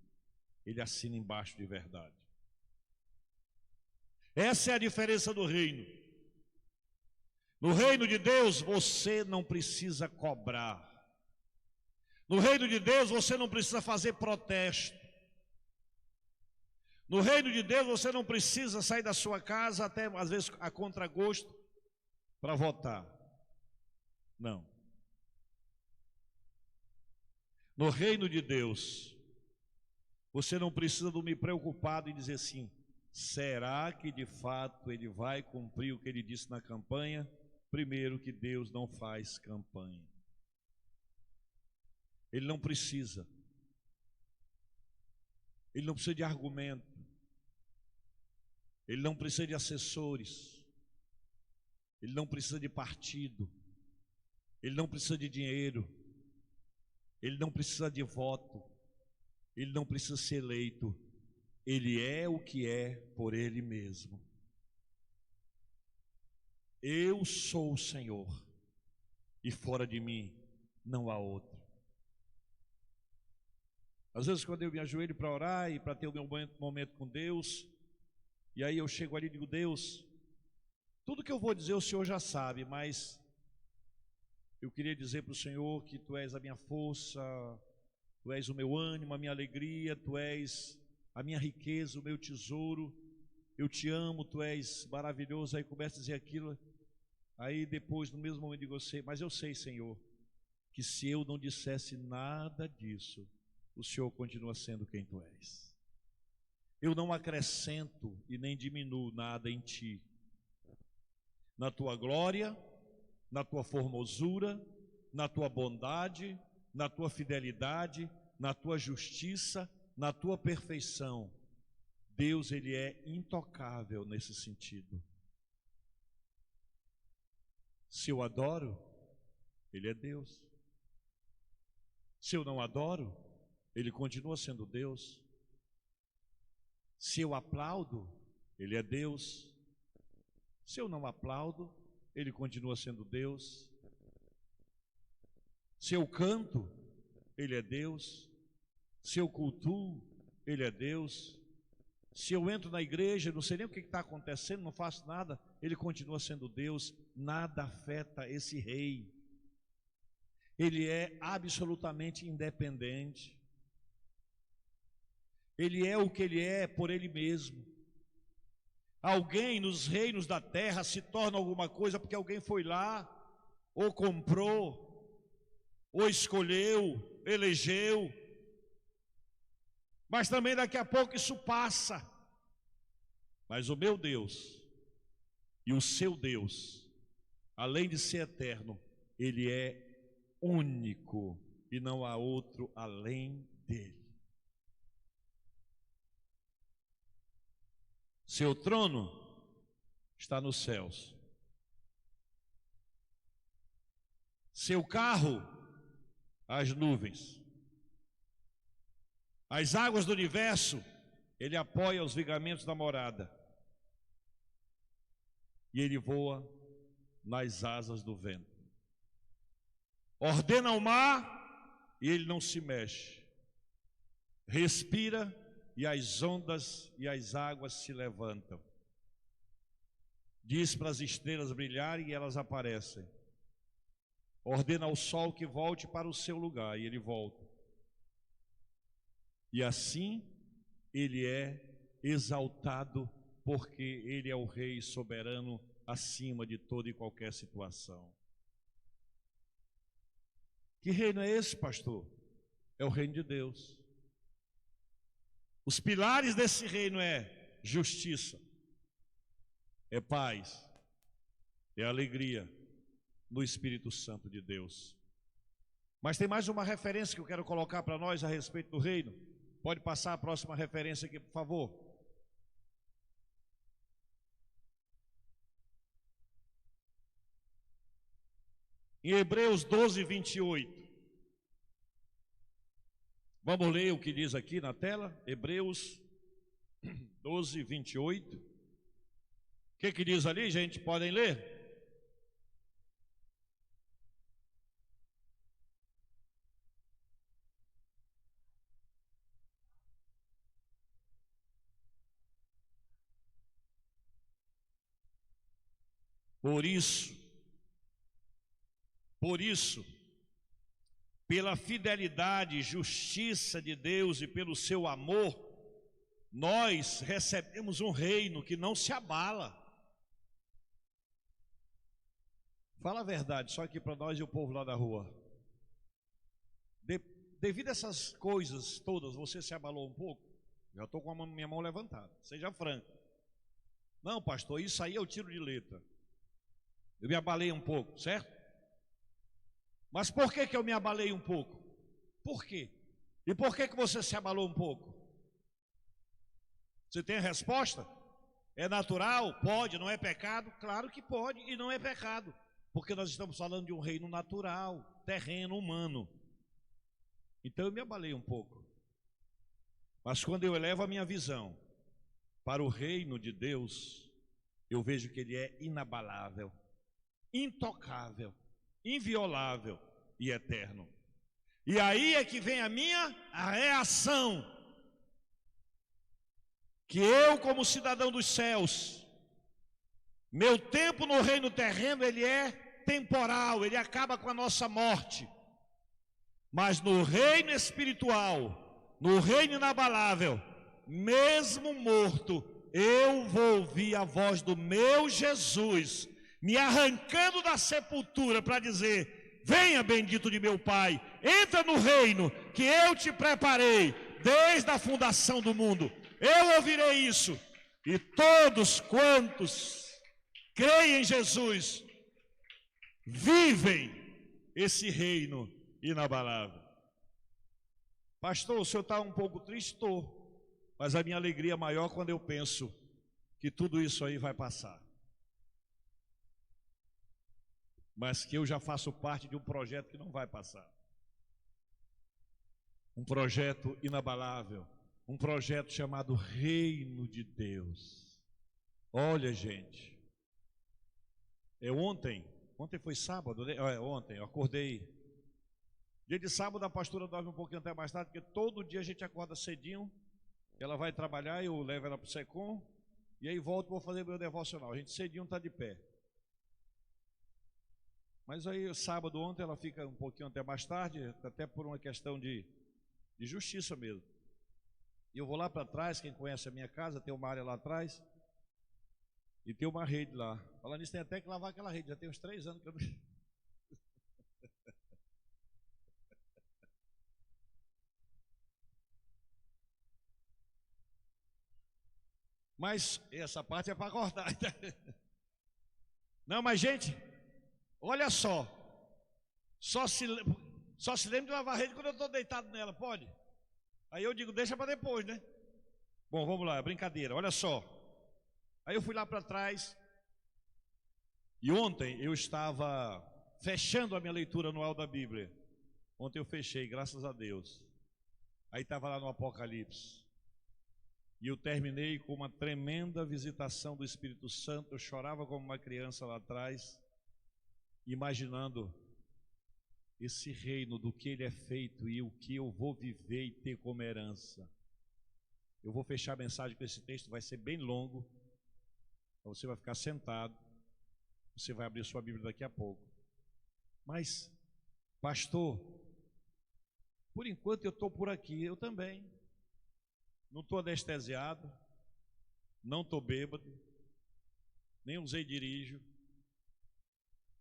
Ele assina embaixo de verdade. Essa é a diferença do reino. No reino de Deus você não precisa cobrar. No reino de Deus você não precisa fazer protesto. No reino de Deus você não precisa sair da sua casa, até às vezes a contragosto, para votar. Não. No reino de Deus você não precisa dormir preocupado e dizer assim: será que de fato ele vai cumprir o que ele disse na campanha? Primeiro, que Deus não faz campanha. Ele não precisa. Ele não precisa de argumento. Ele não precisa de assessores. Ele não precisa de partido. Ele não precisa de dinheiro. Ele não precisa de voto. Ele não precisa ser eleito. Ele é o que é por ele mesmo. Eu sou o Senhor, e fora de mim não há outro. Às vezes quando eu me ajoelho para orar e para ter o meu momento com Deus, e aí eu chego ali e digo: Deus, tudo que eu vou dizer o Senhor já sabe, mas eu queria dizer para o Senhor que Tu és a minha força, Tu és o meu ânimo, a minha alegria, Tu és a minha riqueza, o meu tesouro. Eu te amo, Tu és maravilhoso. Aí começa a dizer aquilo. Aí depois, no mesmo momento, digo: mas eu sei, Senhor, que se eu não dissesse nada disso, o Senhor continua sendo quem Tu és. Eu não acrescento e nem diminuo nada em Ti. Na Tua glória, na Tua formosura, na Tua bondade, na Tua fidelidade, na Tua justiça, na Tua perfeição. Deus, Ele é intocável nesse sentido. Se eu adoro, Ele é Deus. Se eu não adoro, Ele continua sendo Deus. Se eu aplaudo, Ele é Deus. Se eu não aplaudo, Ele continua sendo Deus. Se eu canto, Ele é Deus. Se eu cultuo, Ele é Deus. Se eu entro na igreja, não sei nem o que está acontecendo, não faço nada, Ele continua sendo Deus. Nada afeta esse rei. Ele é absolutamente independente. Ele é o que Ele é por Ele mesmo. Alguém nos reinos da terra se torna alguma coisa porque alguém foi lá, ou comprou, ou escolheu. elegeu. Mas também daqui a pouco isso passa. Mas o meu Deus e o seu Deus, além de ser eterno, Ele é único e não há outro além dele. Seu trono está nos céus. Seu carro, as nuvens. As águas do universo, Ele apoia os vigamentos da morada. E Ele voa nas asas do vento. Ordena o mar e Ele não se mexe. Respira e as ondas e as águas se levantam. Diz para as estrelas brilharem e elas aparecem. Ordena ao sol que volte para o seu lugar e ele volta. E assim ele é exaltado, porque ele é o rei soberano acima de toda e qualquer situação. Que reino é esse, pastor? É o reino de Deus. Os pilares desse reino é justiça, é paz, é alegria no Espírito Santo de Deus. Mas tem mais uma referência que eu quero colocar para nós a respeito do reino. Pode passar a próxima referência aqui, por favor. Em Hebreus 12, 28. Vamos ler o que diz aqui na tela? Hebreus 12, 28. O que diz ali, gente? Podem ler? Por isso, pela fidelidade e justiça de Deus e pelo seu amor, nós recebemos um reino que não se abala. Fala a verdade, só aqui para nós e o povo lá da rua. Devido a essas coisas todas, você se abalou um pouco? Já estou com a minha mão levantada, seja franco. Não, pastor, isso aí eu tiro de letra. Eu me abalei um pouco, certo? Mas por que eu me abalei um pouco? Por quê? E por que você se abalou um pouco? Você tem a resposta? É natural? Pode? Não é pecado? Claro que pode e não é pecado. Porque nós estamos falando de um reino natural, terreno, humano. Então eu me abalei um pouco. Mas quando eu elevo a minha visão para o reino de Deus, eu vejo que ele é inabalável, intocável, inviolável e eterno. E aí é que vem a minha reação, que eu, como cidadão dos céus, meu tempo no reino terreno ele é temporal, ele acaba com a nossa morte. Mas no reino espiritual, no reino inabalável, mesmo morto, eu vou ouvir a voz do meu Jesus me arrancando da sepultura para dizer: venha, bendito de meu Pai, entra no reino que eu te preparei desde a fundação do mundo. Eu ouvirei isso, e todos quantos creem em Jesus vivem esse reino inabalável. Pastor, o senhor está um pouco triste? Estou, mas a minha alegria é maior quando eu penso que tudo isso aí vai passar, mas que eu já faço parte de um projeto que não vai passar. Um projeto inabalável, um projeto chamado Reino de Deus. Olha, gente, ontem foi sábado, né? Ontem eu acordei. Dia de sábado a pastora dorme um pouquinho até mais tarde, porque todo dia a gente acorda cedinho. Ela vai trabalhar, eu levo ela para o Secom, e aí volto e vou fazer meu devocional. A gente cedinho está de pé. Mas aí, sábado, ontem, ela fica um pouquinho até mais tarde, até por uma questão de justiça mesmo. E eu vou lá para trás, quem conhece a minha casa, tem uma área lá atrás, e tem uma rede lá. Falando nisso, tem até que lavar aquela rede, já tem uns 3 anos que eu não... Mas essa parte é para cortar. Não, mas gente, olha só. Só se lembra de lavar a rede quando eu estou deitado nela, pode? Aí eu digo, deixa para depois, né? Bom, vamos lá, brincadeira, olha só. Aí eu fui lá para trás. E ontem eu estava fechando a minha leitura anual da Bíblia. Ontem eu fechei, graças a Deus. Aí estava lá no Apocalipse. E eu terminei com uma tremenda visitação do Espírito Santo. Eu chorava como uma criança lá atrás, imaginando esse reino, do que ele é feito e o que eu vou viver e ter como herança. Eu vou fechar a mensagem com esse texto, vai ser bem longo. Você vai ficar sentado, você vai abrir sua Bíblia daqui a pouco. Mas, pastor, por enquanto eu estou por aqui, eu também. Não estou anestesiado, não estou bêbado, nem usei dirijo.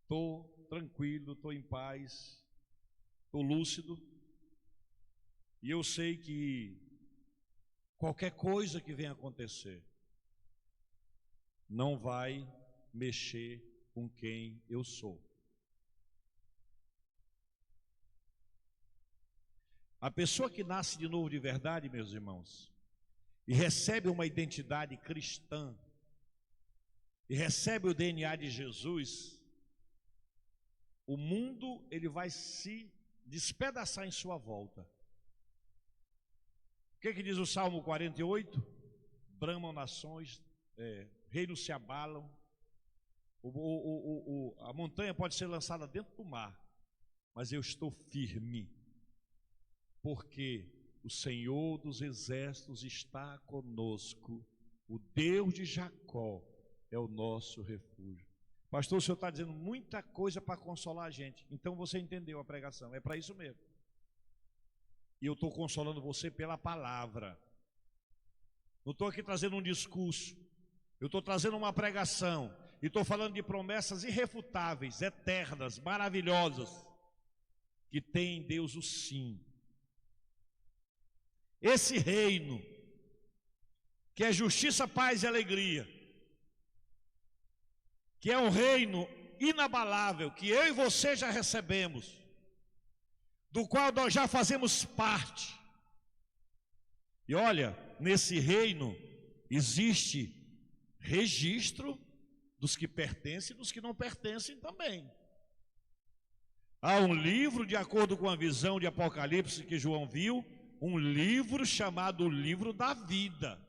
Estou tranquilo, estou em paz, estou lúcido. E eu sei que qualquer coisa que venha acontecer não vai mexer com quem eu sou. A pessoa que nasce de novo de verdade, meus irmãos, e recebe uma identidade cristã, e recebe o DNA de Jesus, o mundo ele vai se despedaçar em sua volta. O que diz o Salmo 48? Bramam nações, reinos se abalam, a montanha pode ser lançada dentro do mar, mas eu estou firme, porque o Senhor dos exércitos está conosco, o Deus de Jacó é o nosso refúgio. Pastor, o senhor está dizendo muita coisa para consolar a gente, então você entendeu a pregação, é para isso mesmo. E eu estou consolando você pela palavra. Não estou aqui trazendo um discurso, eu estou trazendo uma pregação, e estou falando de promessas irrefutáveis, eternas, maravilhosas, que tem em Deus o sim. Esse reino, que é justiça, paz e alegria, que é um reino inabalável, que eu e você já recebemos, do qual nós já fazemos parte. E olha, nesse reino existe registro dos que pertencem e dos que não pertencem também. Há um livro, de acordo com a visão de Apocalipse que João viu, um livro chamado o livro da vida.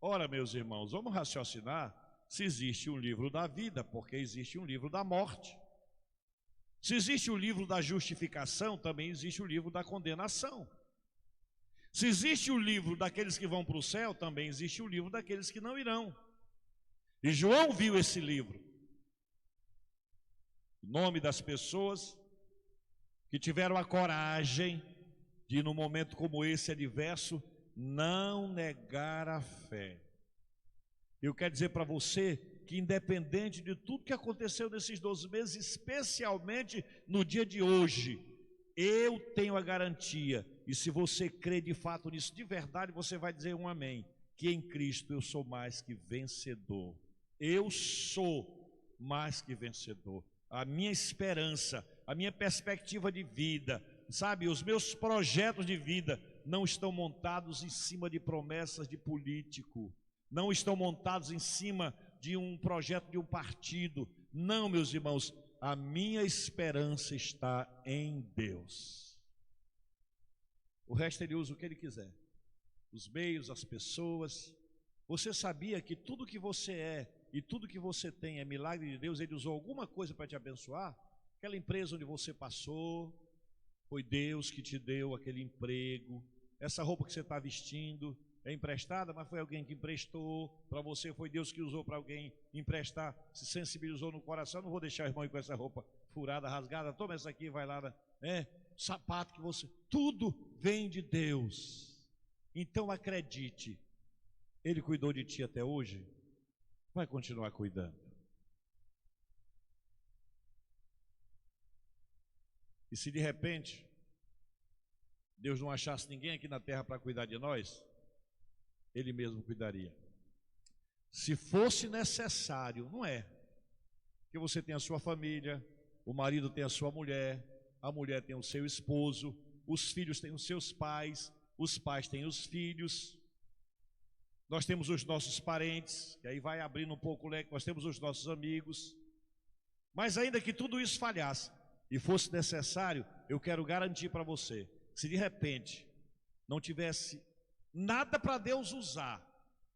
Ora, meus irmãos, vamos raciocinar se existe um livro da vida, porque existe um livro da morte. Se existe o livro da justificação, também existe o livro da condenação. Se existe o livro daqueles que vão para o céu, também existe o livro daqueles que não irão. E João viu esse livro. O nome das pessoas que tiveram a coragem de, num momento como esse adverso, não negar a fé. Eu quero dizer para você que, independente de tudo que aconteceu nesses 12 meses, especialmente no dia de hoje, eu tenho a garantia, e se você crê de fato nisso, de verdade, você vai dizer um amém, que em Cristo eu sou mais que vencedor. Eu sou mais que vencedor. A minha esperança, a minha perspectiva de vida, sabe, os meus projetos de vida não estão montados em cima de promessas de político, não estão montados em cima de um projeto de um partido. Não, meus irmãos, a minha esperança está em Deus. O resto ele usa o que ele quiser, os meios, as pessoas. Você sabia que tudo que você é e tudo que você tem é milagre de Deus? Ele usou alguma coisa para te abençoar? Aquela empresa onde você passou, foi Deus que te deu aquele emprego. Essa roupa que você está vestindo é emprestada, mas foi alguém que emprestou para você, foi Deus que usou para alguém emprestar, se sensibilizou no coração. Não vou deixar o irmão ir com essa roupa furada, rasgada, toma essa aqui, vai lá, sapato que você, tudo vem de Deus. Então acredite, Ele cuidou de ti até hoje, vai continuar cuidando. E se de repente Deus não achasse ninguém aqui na terra para cuidar de nós, Ele mesmo cuidaria. Se fosse necessário, não é. Porque você tem a sua família, o marido tem a sua mulher, a mulher tem o seu esposo, os filhos têm os seus pais, os pais têm os filhos. Nós temos os nossos parentes, que aí vai abrindo um pouco o leque, nós temos os nossos amigos. Mas ainda que tudo isso falhasse e fosse necessário, eu quero garantir para você, se de repente não tivesse nada para Deus usar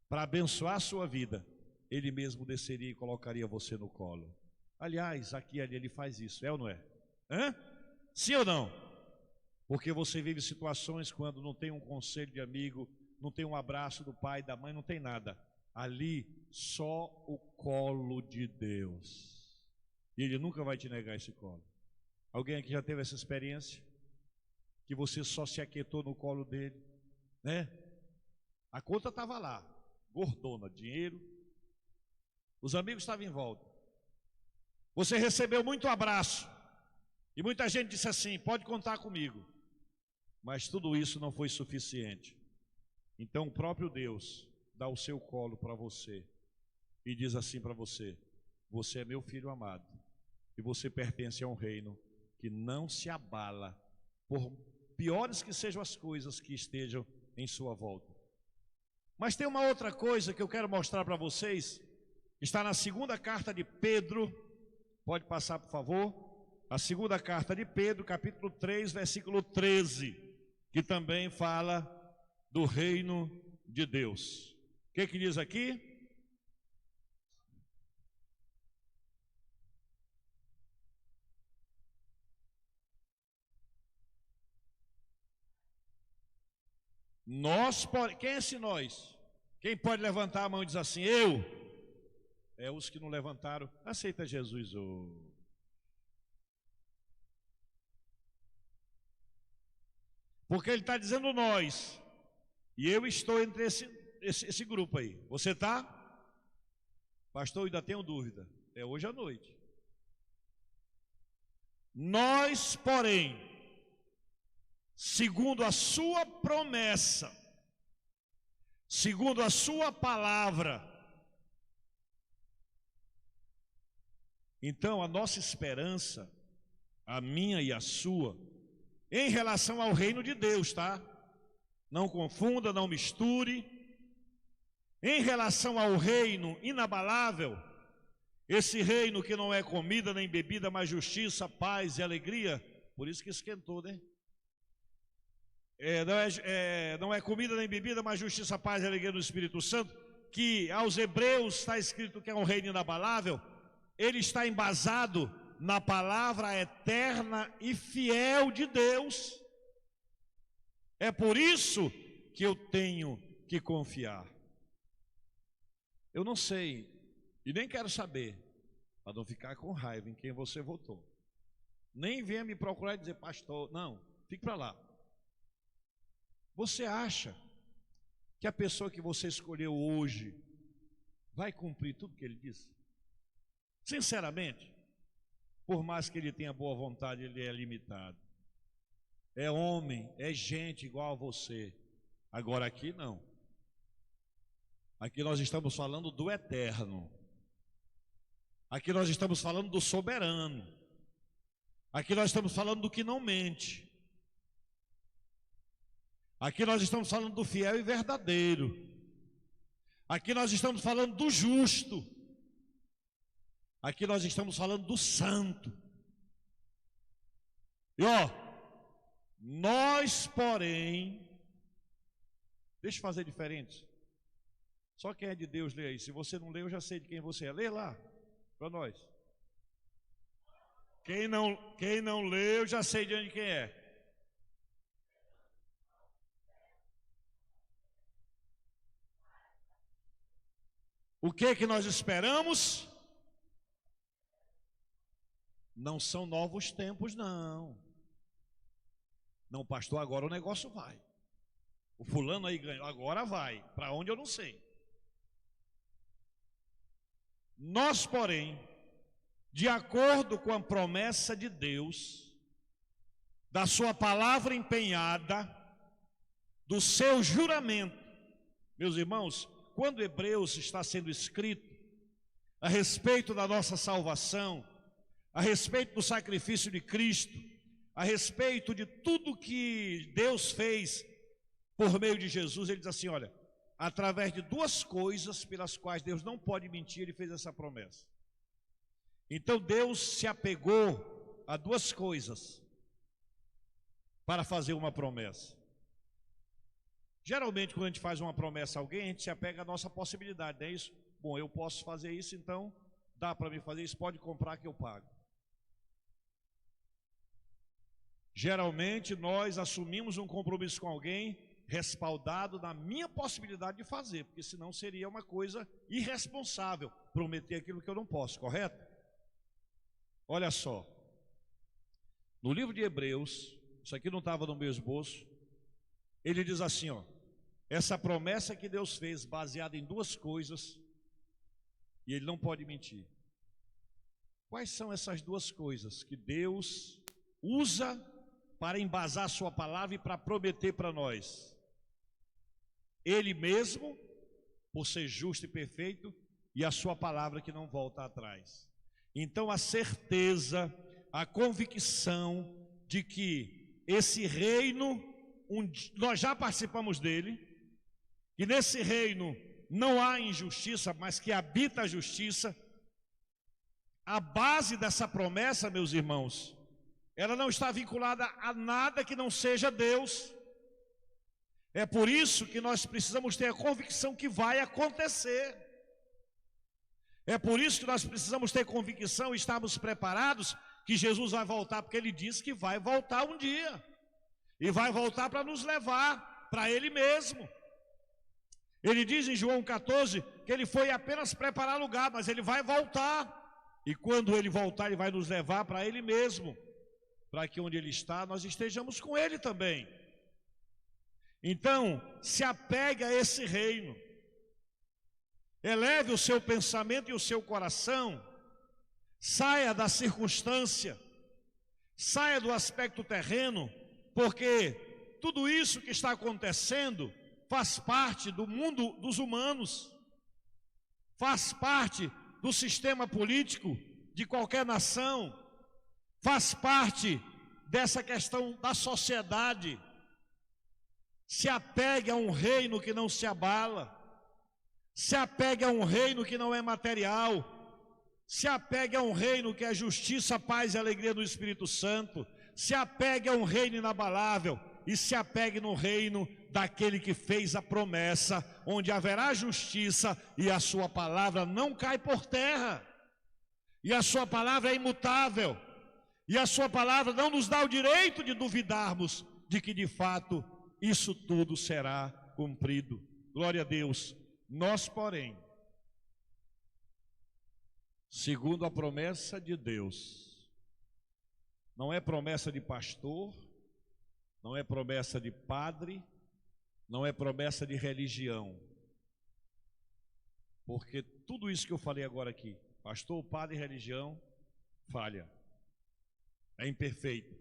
para abençoar a sua vida, Ele mesmo desceria e colocaria você no colo. Aliás, aqui e ali Ele faz isso, é ou não é? Hã? Sim ou não? Porque você vive situações quando não tem um conselho de amigo, não tem um abraço do pai, da mãe, não tem nada. Ali, só o colo de Deus. E Ele nunca vai te negar esse colo. Alguém aqui já teve essa experiência? Que você só se aquietou no colo dele, né? A conta estava lá, gordona, dinheiro. Os amigos estavam em volta. Você recebeu muito abraço. E muita gente disse assim, pode contar comigo. Mas tudo isso não foi suficiente. Então o próprio Deus dá o seu colo para você e diz assim para você, você é meu filho amado e você pertence a um reino que não se abala por piores que sejam as coisas que estejam em sua volta. Mas tem uma outra coisa que eu quero mostrar para vocês, está na segunda carta de Pedro, pode passar por favor, a segunda carta de Pedro, capítulo 3, versículo 13, que também fala do reino de Deus. O que diz aqui? Nós, quem é esse nós? Quem pode levantar a mão e dizer assim, eu? É os que não levantaram, aceita Jesus. Porque ele está dizendo nós. E eu estou entre esse grupo aí. Você está? Pastor, eu ainda tenho dúvida. É hoje à noite. Nós, porém, segundo a sua promessa, segundo a sua palavra, então a nossa esperança, a minha e a sua, em relação ao reino de Deus, tá? Não confunda, não misture. Em relação ao reino inabalável, esse reino que não é comida nem bebida, mas justiça, paz e alegria, por isso que esquentou, né? Não é comida nem bebida, mas justiça, paz e alegria do Espírito Santo, que aos hebreus está escrito que é um reino inabalável, ele está embasado na palavra eterna e fiel de Deus. É por isso que eu tenho que confiar. Eu não sei, e nem quero saber, para não ficar com raiva em quem você votou. Nem venha me procurar e dizer, pastor, não, fique para lá. Você acha que a pessoa que você escolheu hoje vai cumprir tudo que ele disse? Sinceramente, por mais que ele tenha boa vontade, ele é limitado. É homem, é gente igual a você. Agora aqui não. Aqui nós estamos falando do eterno. Aqui nós estamos falando do soberano. Aqui nós estamos falando do que não mente. Aqui nós estamos falando do fiel e verdadeiro. Aqui nós estamos falando do justo. Aqui nós estamos falando do santo. E nós, porém, deixa eu fazer diferente. Só quem é de Deus lê aí. Se você não lê, eu já sei de quem você é. Lê lá, para nós. Quem não lê, eu já sei de onde quem é. O que nós esperamos? Não são novos tempos, não. Não, pastor, agora o negócio vai. O fulano aí ganhou, agora vai. Para onde eu não sei. Nós, porém, de acordo com a promessa de Deus, da sua palavra empenhada, do seu juramento, meus irmãos, quando Hebreus está sendo escrito a respeito da nossa salvação, a respeito do sacrifício de Cristo, a respeito de tudo que Deus fez por meio de Jesus, ele diz assim, olha, através de duas coisas pelas quais Deus não pode mentir, ele fez essa promessa. Então Deus se apegou a duas coisas para fazer uma promessa. Geralmente, quando a gente faz uma promessa a alguém, a gente se apega à nossa possibilidade, não é isso? Bom, eu posso fazer isso, então dá para mim fazer isso, pode comprar que eu pago. Geralmente, nós assumimos um compromisso com alguém respaldado na minha possibilidade de fazer, porque senão seria uma coisa irresponsável prometer aquilo que eu não posso, correto? Olha só, no livro de Hebreus, isso aqui não estava no meu esboço, ele diz assim, ó, essa promessa que Deus fez baseada em duas coisas, e ele não pode mentir. Quais são essas duas coisas que Deus usa para embasar a sua palavra e para prometer para nós? Ele mesmo, por ser justo e perfeito, e a sua palavra que não volta atrás. Então a certeza, a convicção de que esse reino, nós já participamos dele, que nesse reino não há injustiça, mas que habita a justiça. A base dessa promessa, meus irmãos, ela não está vinculada a nada que não seja Deus. É por isso que nós precisamos ter a convicção que vai acontecer. É por isso que nós precisamos ter convicção e estarmos preparados que Jesus vai voltar, porque ele disse que vai voltar um dia. E vai voltar para nos levar para ele mesmo. Ele diz em João 14 que ele foi apenas preparar lugar, mas ele vai voltar. E quando ele voltar, ele vai nos levar para ele mesmo, para que onde ele está, nós estejamos com ele também. Então, se apegue a esse reino. Eleve o seu pensamento e o seu coração. Saia da circunstância. Saia do aspecto terreno, porque tudo isso que está acontecendo faz parte do mundo dos humanos, faz parte do sistema político de qualquer nação, faz parte dessa questão da sociedade. Se apegue a um reino que não se abala, se apegue a um reino que não é material, se apegue a um reino que é justiça, paz e alegria do Espírito Santo, se apegue a um reino inabalável e se apegue no reino daquele que fez a promessa, onde haverá justiça e a sua palavra não cai por terra, e a sua palavra é imutável, e a sua palavra não nos dá o direito de duvidarmos de que de fato isso tudo será cumprido. Glória a Deus. Nós, porém, segundo a promessa de Deus, não é promessa de pastor, não é promessa de padre, não é promessa de religião, porque tudo isso que eu falei agora aqui, pastor, padre e religião, falha, é imperfeito,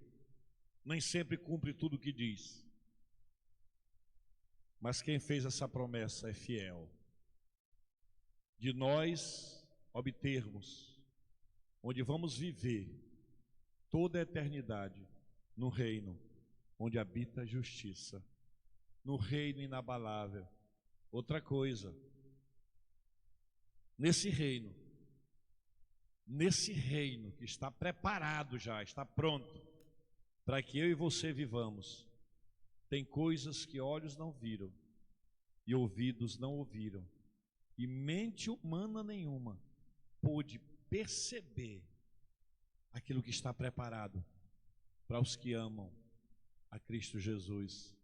nem sempre cumpre tudo o que diz, mas quem fez essa promessa é fiel, de nós obtermos, onde vamos viver toda a eternidade, no reino onde habita a justiça, no reino inabalável. Outra coisa, nesse reino que está preparado já, está pronto, para que eu e você vivamos, tem coisas que olhos não viram, e ouvidos não ouviram, e mente humana nenhuma pôde perceber aquilo que está preparado para os que amam a Cristo Jesus,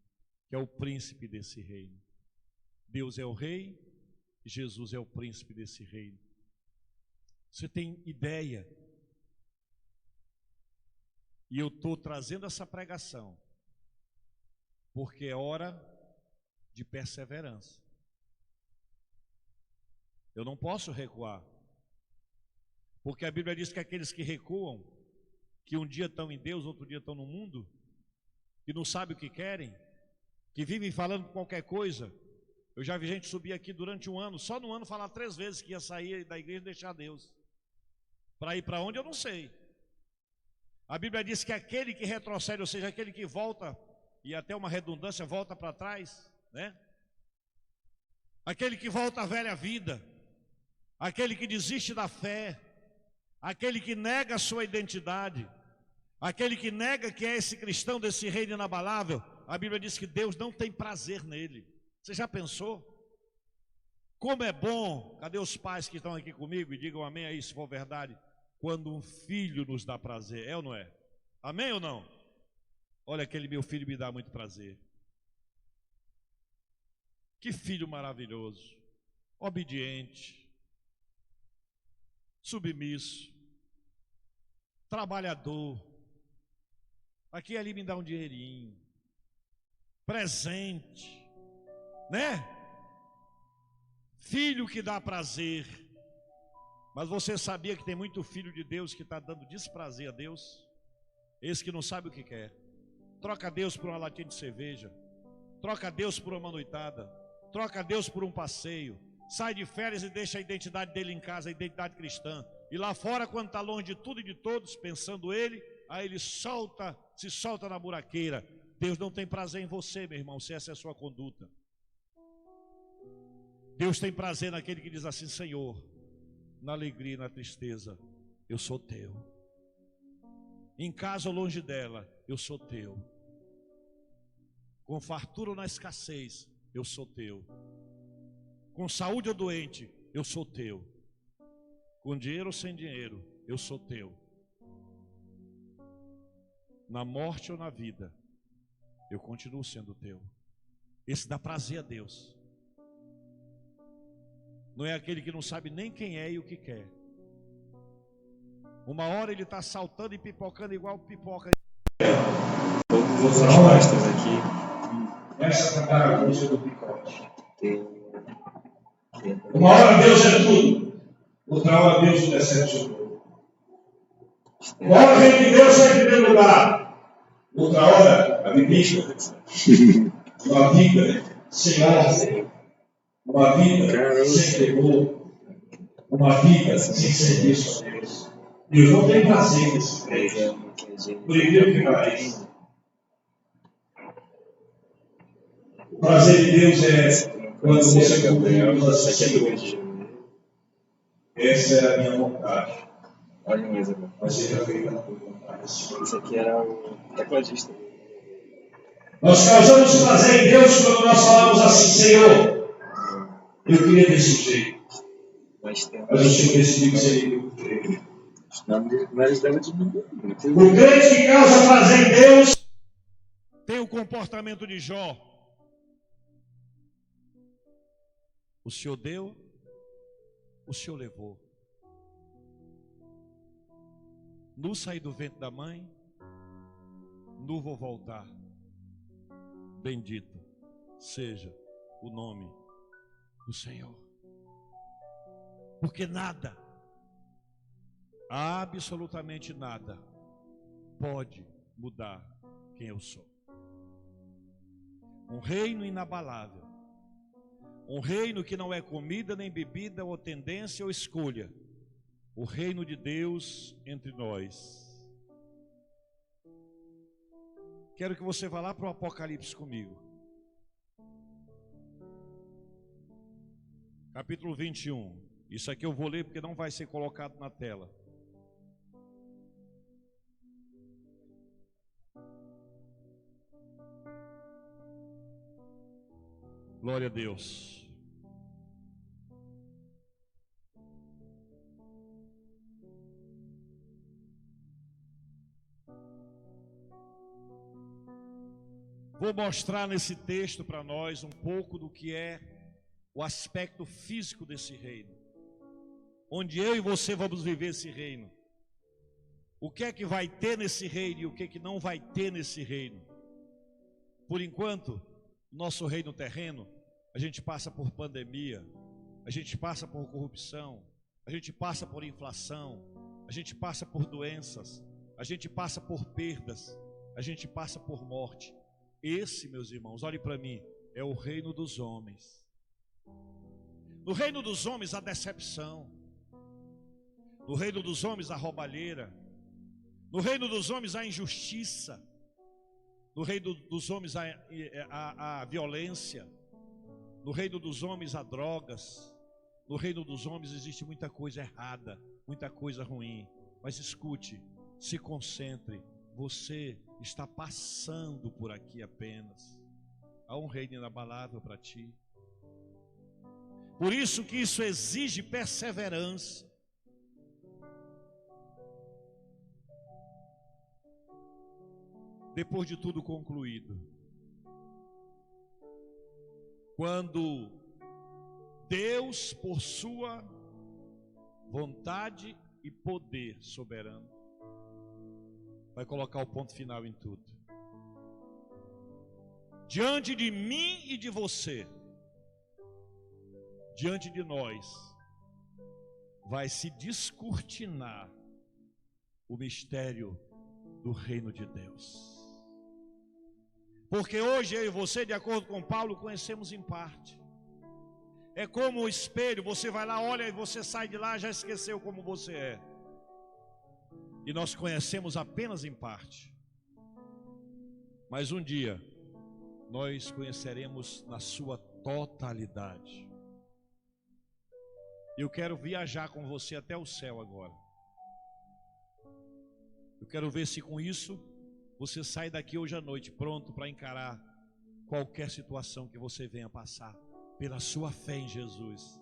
que é o príncipe desse reino. Deus é o rei, Jesus é o príncipe desse reino. Você tem ideia? E eu estou trazendo essa pregação porque é hora de perseverança. Eu não posso recuar, porque a Bíblia diz que aqueles que recuam, que um dia estão em Deus, outro dia estão no mundo, que não sabem o que querem, que vivem falando qualquer coisa, Eu já vi gente subir aqui durante um ano, só no ano falar 3 vezes que ia sair da igreja e deixar Deus. Para ir para onde eu não sei. A Bíblia diz que aquele que retrocede, ou seja, aquele que volta, e até uma redundância, volta para trás, né? Aquele que volta à velha vida, aquele que desiste da fé, aquele que nega a sua identidade, aquele que nega que é esse cristão desse reino inabalável, a Bíblia diz que Deus não tem prazer nele. Você já pensou? Como é bom, cadê os pais que estão aqui comigo e digam amém aí se for verdade, quando um filho nos dá prazer, é ou não é? Amém ou não? Olha, aquele meu filho me dá muito prazer. Que filho maravilhoso, obediente, submisso, trabalhador, aqui e ali me dá um dinheirinho, presente, né? Filho que dá prazer. Mas você sabia que tem muito filho de Deus que está dando desprazer a Deus? Esse que não sabe o que quer. Troca Deus por uma latinha de cerveja, troca Deus por uma noitada, troca Deus por um passeio, sai de férias e deixa a identidade dele em casa, a identidade cristã. E lá fora, quando está longe de tudo e de todos, pensando ele, aí ele se solta na buraqueira. Deus não tem prazer em você, meu irmão, se essa é a sua conduta. Deus tem prazer naquele que diz assim: Senhor, na alegria e na tristeza, eu sou teu. Em casa ou longe dela, eu sou teu. Com fartura ou na escassez, eu sou teu. Com saúde ou doente, eu sou teu. Com dinheiro ou sem dinheiro, eu sou teu. Na morte ou na vida, eu continuo sendo teu. Esse dá prazer a Deus. Não é aquele que não sabe nem quem é e o que quer. Uma hora ele está saltando e pipocando igual pipoca. Todos os pastores aqui. Essa cantar a música do picote. Uma hora Deus é tudo, outra hora Deus decepcionou. Uma hora a gente Deus é em primeiro lugar, outra hora a bebida, uma vida sem honra, uma vida sem temor, uma vida sem serviço a Deus. Deus não tem prazer nesse crente, por incrível que pareça. O prazer de Deus é quando você cumpre as Senhor. Essa é a minha vontade. Olha mesmo. Mas seja feita na tua vontade. Esse aqui era o tecladista. Nós causamos prazer em Deus quando nós falamos assim: Senhor, eu queria desse jeito. Mas tem Mas o Senhor decidiu que seria o que mas deve diminuir. O crente que causa prazer em Deus Tem o comportamento de Jó. O Senhor deu, o Senhor levou. Nu saí do ventre da mãe, nu vou voltar. Bendito seja o nome do Senhor. Porque nada, absolutamente nada, pode mudar quem eu sou. Um reino inabalável. Um reino que não é comida, nem bebida, ou tendência, ou escolha. O reino de Deus entre nós. Quero que você vá lá para o Apocalipse comigo. Capítulo 21. Isso aqui eu vou ler porque não vai ser colocado na tela. Glória a Deus. Vou mostrar nesse texto para nós um pouco do que é o aspecto físico desse reino. Onde eu e você vamos viver esse reino. O que é que vai ter nesse reino e o que é que não vai ter nesse reino. Por enquanto, nosso reino terreno, a gente passa por pandemia, a gente passa por corrupção, a gente passa por inflação, a gente passa por doenças, a gente passa por perdas, a gente passa por morte. Esse, meus irmãos, olhe para mim, é o reino dos homens. No reino dos homens, a decepção. No reino dos homens, a roubalheira. No reino dos homens, a injustiça. No reino dos homens, a violência. No reino dos homens, há drogas. No reino dos homens existe muita coisa errada, muita coisa ruim. Mas escute, se concentre. Você está passando por aqui apenas. Há um reino inabalável para ti. Por isso que isso exige perseverança. Depois de tudo concluído, quando Deus, por sua vontade e poder soberano, vai colocar o ponto final em tudo. Diante de mim e de você, diante de nós, vai se descortinar o mistério do reino de Deus. Porque hoje eu e você, de acordo com Paulo, conhecemos em parte. É como o espelho, você vai lá, olha e você sai de lá, já esqueceu como você é. E nós conhecemos apenas em parte. Mas um dia, nós conheceremos na sua totalidade. Eu quero viajar com você até o céu agora. Eu quero ver se com isso você sai daqui hoje à noite pronto para encarar qualquer situação que você venha passar, pela sua fé em Jesus,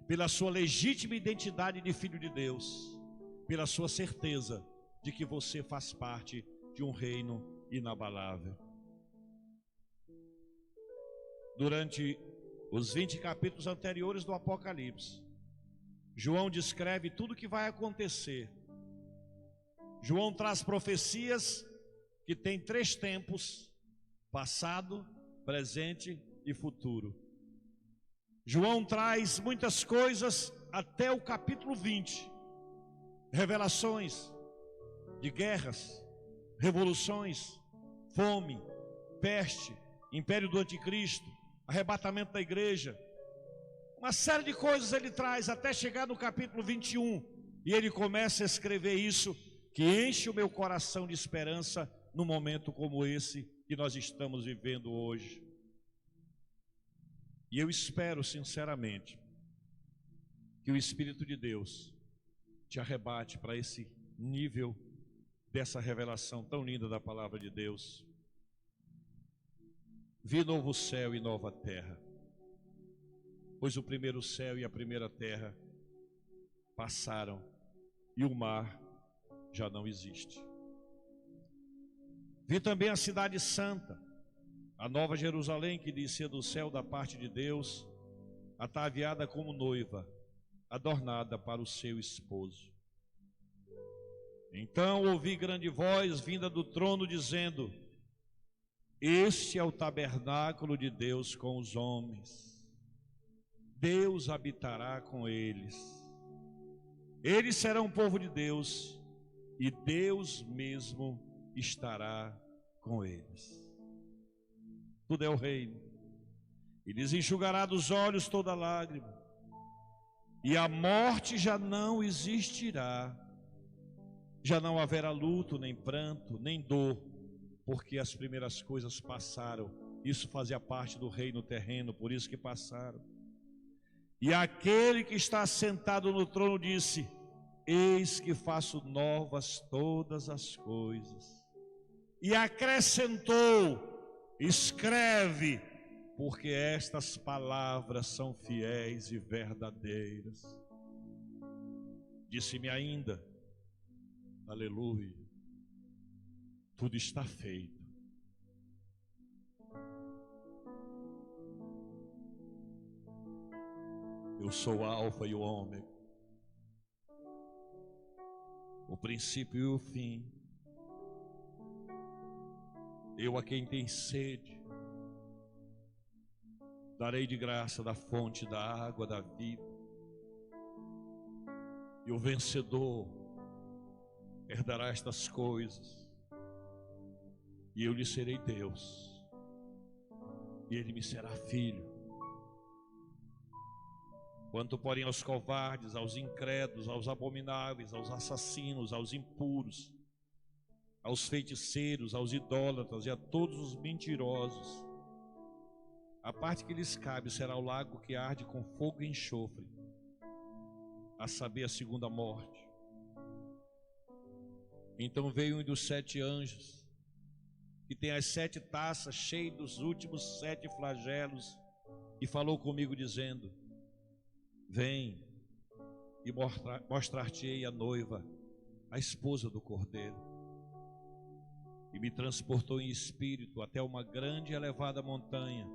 pela sua legítima identidade de filho de Deus, pela sua certeza de que você faz parte de um reino inabalável. Durante os 20 capítulos anteriores do Apocalipse, João descreve tudo o que vai acontecer. João traz profecias que tem 3 tempos: passado, presente e futuro. João traz muitas coisas até o capítulo 20. Revelações de guerras, revoluções, fome, peste, império do anticristo, arrebatamento da igreja. Uma série de coisas ele traz até chegar no capítulo 21. E ele começa a escrever isso, que enche o meu coração de esperança num momento como esse que nós estamos vivendo hoje. E eu espero sinceramente que o Espírito de Deus te arrebate para esse nível dessa revelação tão linda da palavra de Deus. Vi novo céu e nova terra, pois o primeiro céu e a primeira terra passaram e o mar já não existe. Vi também a cidade santa, a nova Jerusalém, que descia do céu da parte de Deus, ataviada como noiva, adornada para o seu esposo. Então ouvi grande voz vinda do trono dizendo: este é o tabernáculo de Deus com os homens. Deus habitará com eles. Eles serão o povo de Deus, e Deus mesmo estará com eles. Tudo é o reino. E lhes enxugará dos olhos toda lágrima, e a morte já não existirá. Já não haverá luto, nem pranto, nem dor, porque as primeiras coisas passaram. Isso fazia parte do reino terreno, por isso que passaram. E aquele que está sentado no trono disse: eis que faço novas todas as coisas. E acrescentou: escreve, porque estas palavras são fiéis e verdadeiras. Disse-me ainda: aleluia, tudo está feito. Eu sou o Alfa e o Ômega, o princípio e o fim. Eu a quem tem sede darei de graça da fonte da água da vida, e o vencedor herdará estas coisas, e eu lhe serei Deus, e ele me será filho. Quanto, porém, aos covardes, aos incrédulos, aos abomináveis, aos assassinos, aos impuros, aos feiticeiros, aos idólatras e a todos os mentirosos, a parte que lhes cabe será o lago que arde com fogo e enxofre, a saber, a segunda morte. Então veio um dos 7 anjos, que tem as 7 taças cheias dos últimos 7 flagelos, e falou comigo dizendo: vem e mostrar-te-ei a noiva, a esposa do Cordeiro. E me transportou em espírito até uma grande e elevada montanha,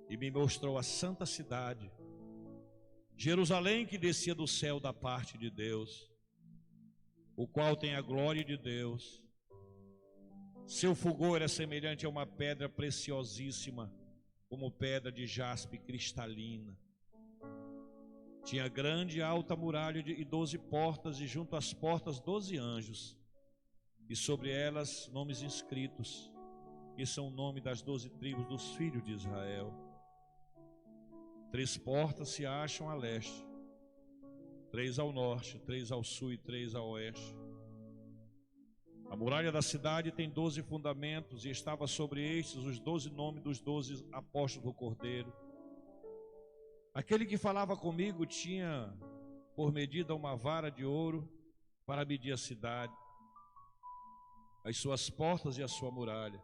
e me mostrou a santa cidade, Jerusalém, que descia do céu da parte de Deus, o qual tem a glória de Deus. Seu fulgor era semelhante a uma pedra preciosíssima, como pedra de jaspe cristalina. Tinha grande e alta muralha e 12 portas, e junto às portas 12 anjos, e sobre elas nomes inscritos, que são o nome das 12 tribos dos filhos de Israel. 3 portas se acham a leste, 3 ao norte, 3 ao sul e 3 ao oeste. A muralha da cidade tem 12 fundamentos, e estava sobre estes os 12 nomes dos 12 apóstolos do Cordeiro. Aquele que falava comigo tinha por medida uma vara de ouro para medir a cidade, as suas portas e a sua muralha.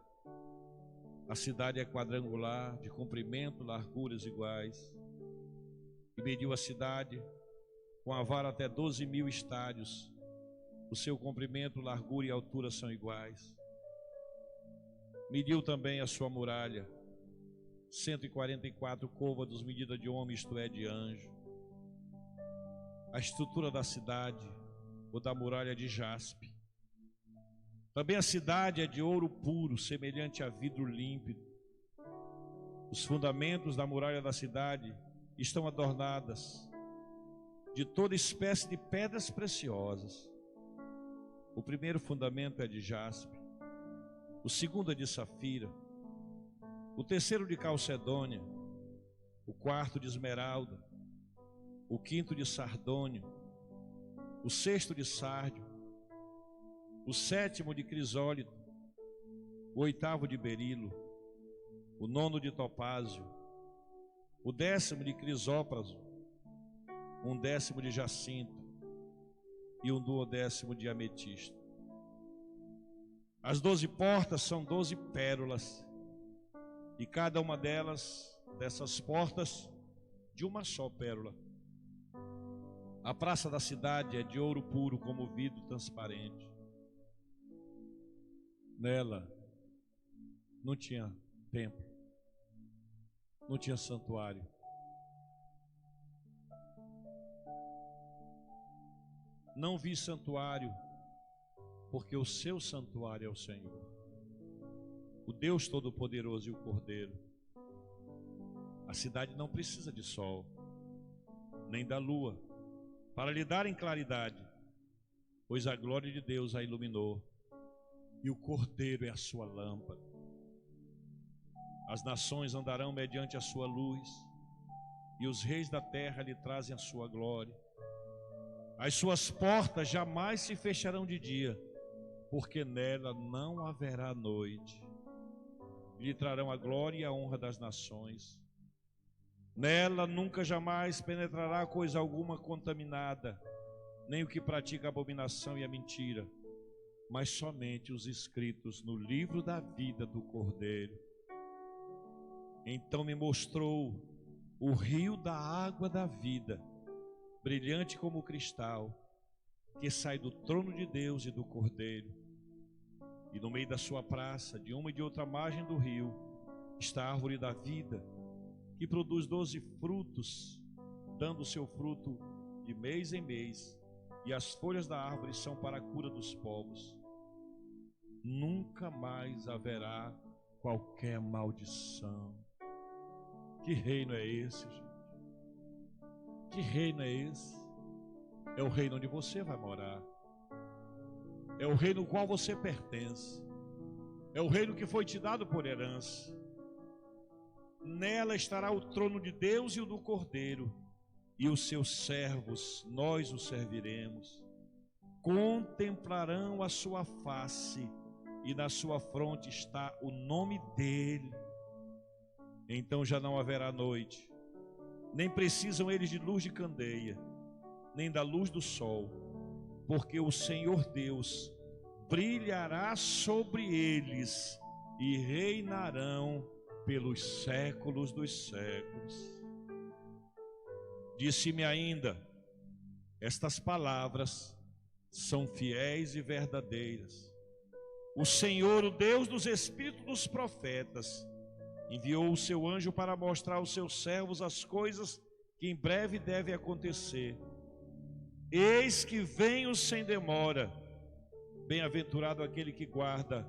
A cidade é quadrangular, de comprimento, larguras iguais. E mediu a cidade com a vara até 12.000 estádios. O seu comprimento, largura e altura são iguais. Mediu também a sua muralha, 144 côvados, medida de homem, isto é, de anjo. A estrutura da cidade, ou da muralha, de jaspe. Também a cidade é de ouro puro, semelhante a vidro límpido. Os fundamentos da muralha da cidade estão adornadas de toda espécie de pedras preciosas. O primeiro fundamento é de jaspe, o segundo é de safira, o terceiro de calcedônia, o quarto de esmeralda, o quinto de sardônio, o sexto de sárdio, o sétimo de crisólito, o oitavo de berilo, o nono de topázio, o 10º de crisópraso, um 10º de jacinto e um 12º de ametista. As 12 portas são 12 pérolas, e cada uma dessas portas, de uma só pérola. A praça da cidade é de ouro puro, como vidro transparente. Nela não tinha templo, não tinha santuário. Não vi santuário, porque o seu santuário é o Senhor, o Deus Todo-Poderoso e o Cordeiro. A cidade não precisa de sol, nem da lua, para lhe darem claridade, pois a glória de Deus a iluminou, e o Cordeiro é a sua lâmpada. As nações andarão mediante a sua luz, e os reis da terra lhe trazem a sua glória. As suas portas jamais se fecharão de dia, porque nela não haverá noite. Lhe trarão a glória e a honra das nações. Nela nunca jamais penetrará coisa alguma contaminada, nem o que pratica a abominação e a mentira, mas somente os escritos no livro da vida do Cordeiro. Então me mostrou o rio da água da vida, brilhante como cristal, que sai do trono de Deus e do Cordeiro. E no meio da sua praça, de uma e de outra margem do rio, está a árvore da vida, que produz 12 frutos, dando o seu fruto de mês em mês, e as folhas da árvore são para a cura dos povos. Nunca mais haverá qualquer maldição. Que reino é esse, gente? Que reino é esse? É o reino onde você vai morar. É o reino ao qual você pertence. É o reino que foi te dado por herança. Nela estará o trono de Deus e o do Cordeiro, e os seus servos, nós os serviremos, contemplarão a sua face, e na sua fronte está o nome dele. Então já não haverá noite, nem precisam eles de luz de candeia, nem da luz do sol, porque o Senhor Deus brilhará sobre eles e reinarão pelos séculos dos séculos. Disse-me ainda: estas palavras são fiéis e verdadeiras. O Senhor, o Deus dos espíritos dos profetas, enviou o seu anjo para mostrar aos seus servos as coisas que em breve devem acontecer. Eis que venho sem demora. Bem-aventurado aquele que guarda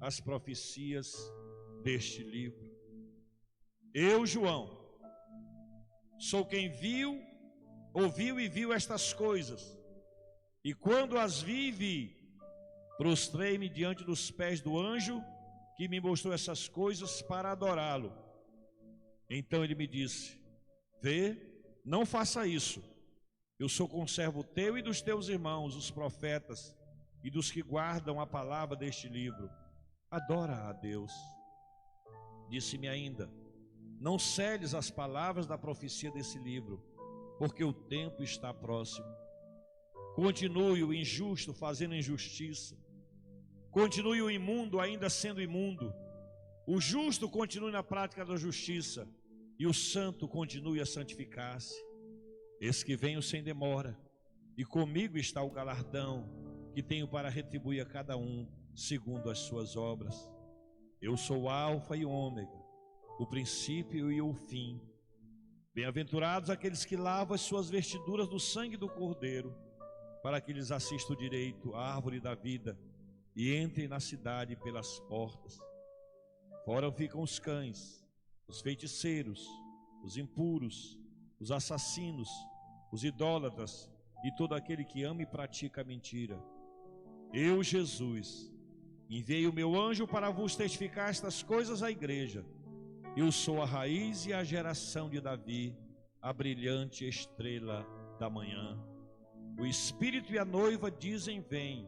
as profecias deste livro. Eu, João, sou quem ouviu e viu estas coisas. E quando as vi, prostrei-me diante dos pés do anjo que me mostrou essas coisas para adorá-lo. Então ele me disse: vê, não faça isso. Eu sou conservo teu e dos teus irmãos, os profetas, e dos que guardam a palavra deste livro. Adora a Deus. Disse-me ainda: não celes as palavras da profecia desse livro, porque o tempo está próximo. Continue o injusto fazendo injustiça, continue o imundo ainda sendo imundo, o justo continue na prática da justiça, e o santo continue a santificar-se. Eis que venho sem demora, e comigo está o galardão que tenho para retribuir a cada um segundo as suas obras. Eu sou o Alfa e o Ômega, o princípio e o fim. Bem-aventurados aqueles que lavam as suas vestiduras do sangue do Cordeiro, para que lhes assista o direito à árvore da vida e entrem na cidade pelas portas. Fora ficam os cães, os feiticeiros, os impuros, os assassinos, os idólatras e todo aquele que ama e pratica a mentira. Eu, Jesus, enviei o meu anjo para vos testificar estas coisas à igreja. Eu sou a raiz e a geração de Davi, a brilhante estrela da manhã. O Espírito e a noiva dizem: vem.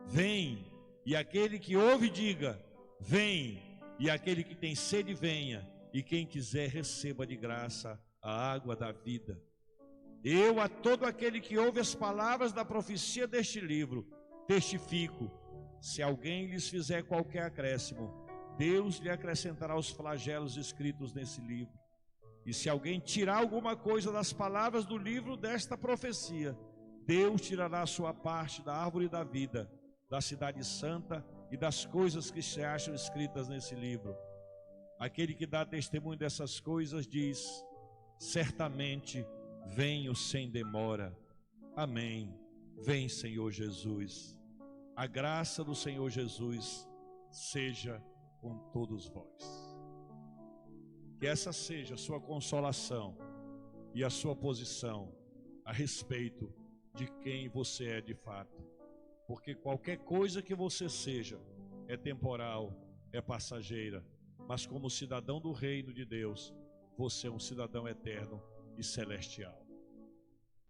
Vem, e aquele que ouve diga: vem, e aquele que tem sede venha, e quem quiser receba de graça a água da vida. Eu, a todo aquele que ouve as palavras da profecia deste livro, testifico: se alguém lhes fizer qualquer acréscimo, Deus lhe acrescentará os flagelos escritos nesse livro. E se alguém tirar alguma coisa das palavras do livro desta profecia, Deus tirará a sua parte da árvore da vida, da cidade santa e das coisas que se acham escritas nesse livro. Aquele que dá testemunho dessas coisas diz: certamente venho sem demora. Amém. Vem, Senhor Jesus. A graça do Senhor Jesus seja com todos vós. Que essa seja a sua consolação e a sua posição a respeito de quem você é de fato. Porque qualquer coisa que você seja é temporal, é passageira, mas como cidadão do reino de Deus, você é um cidadão eterno e celestial.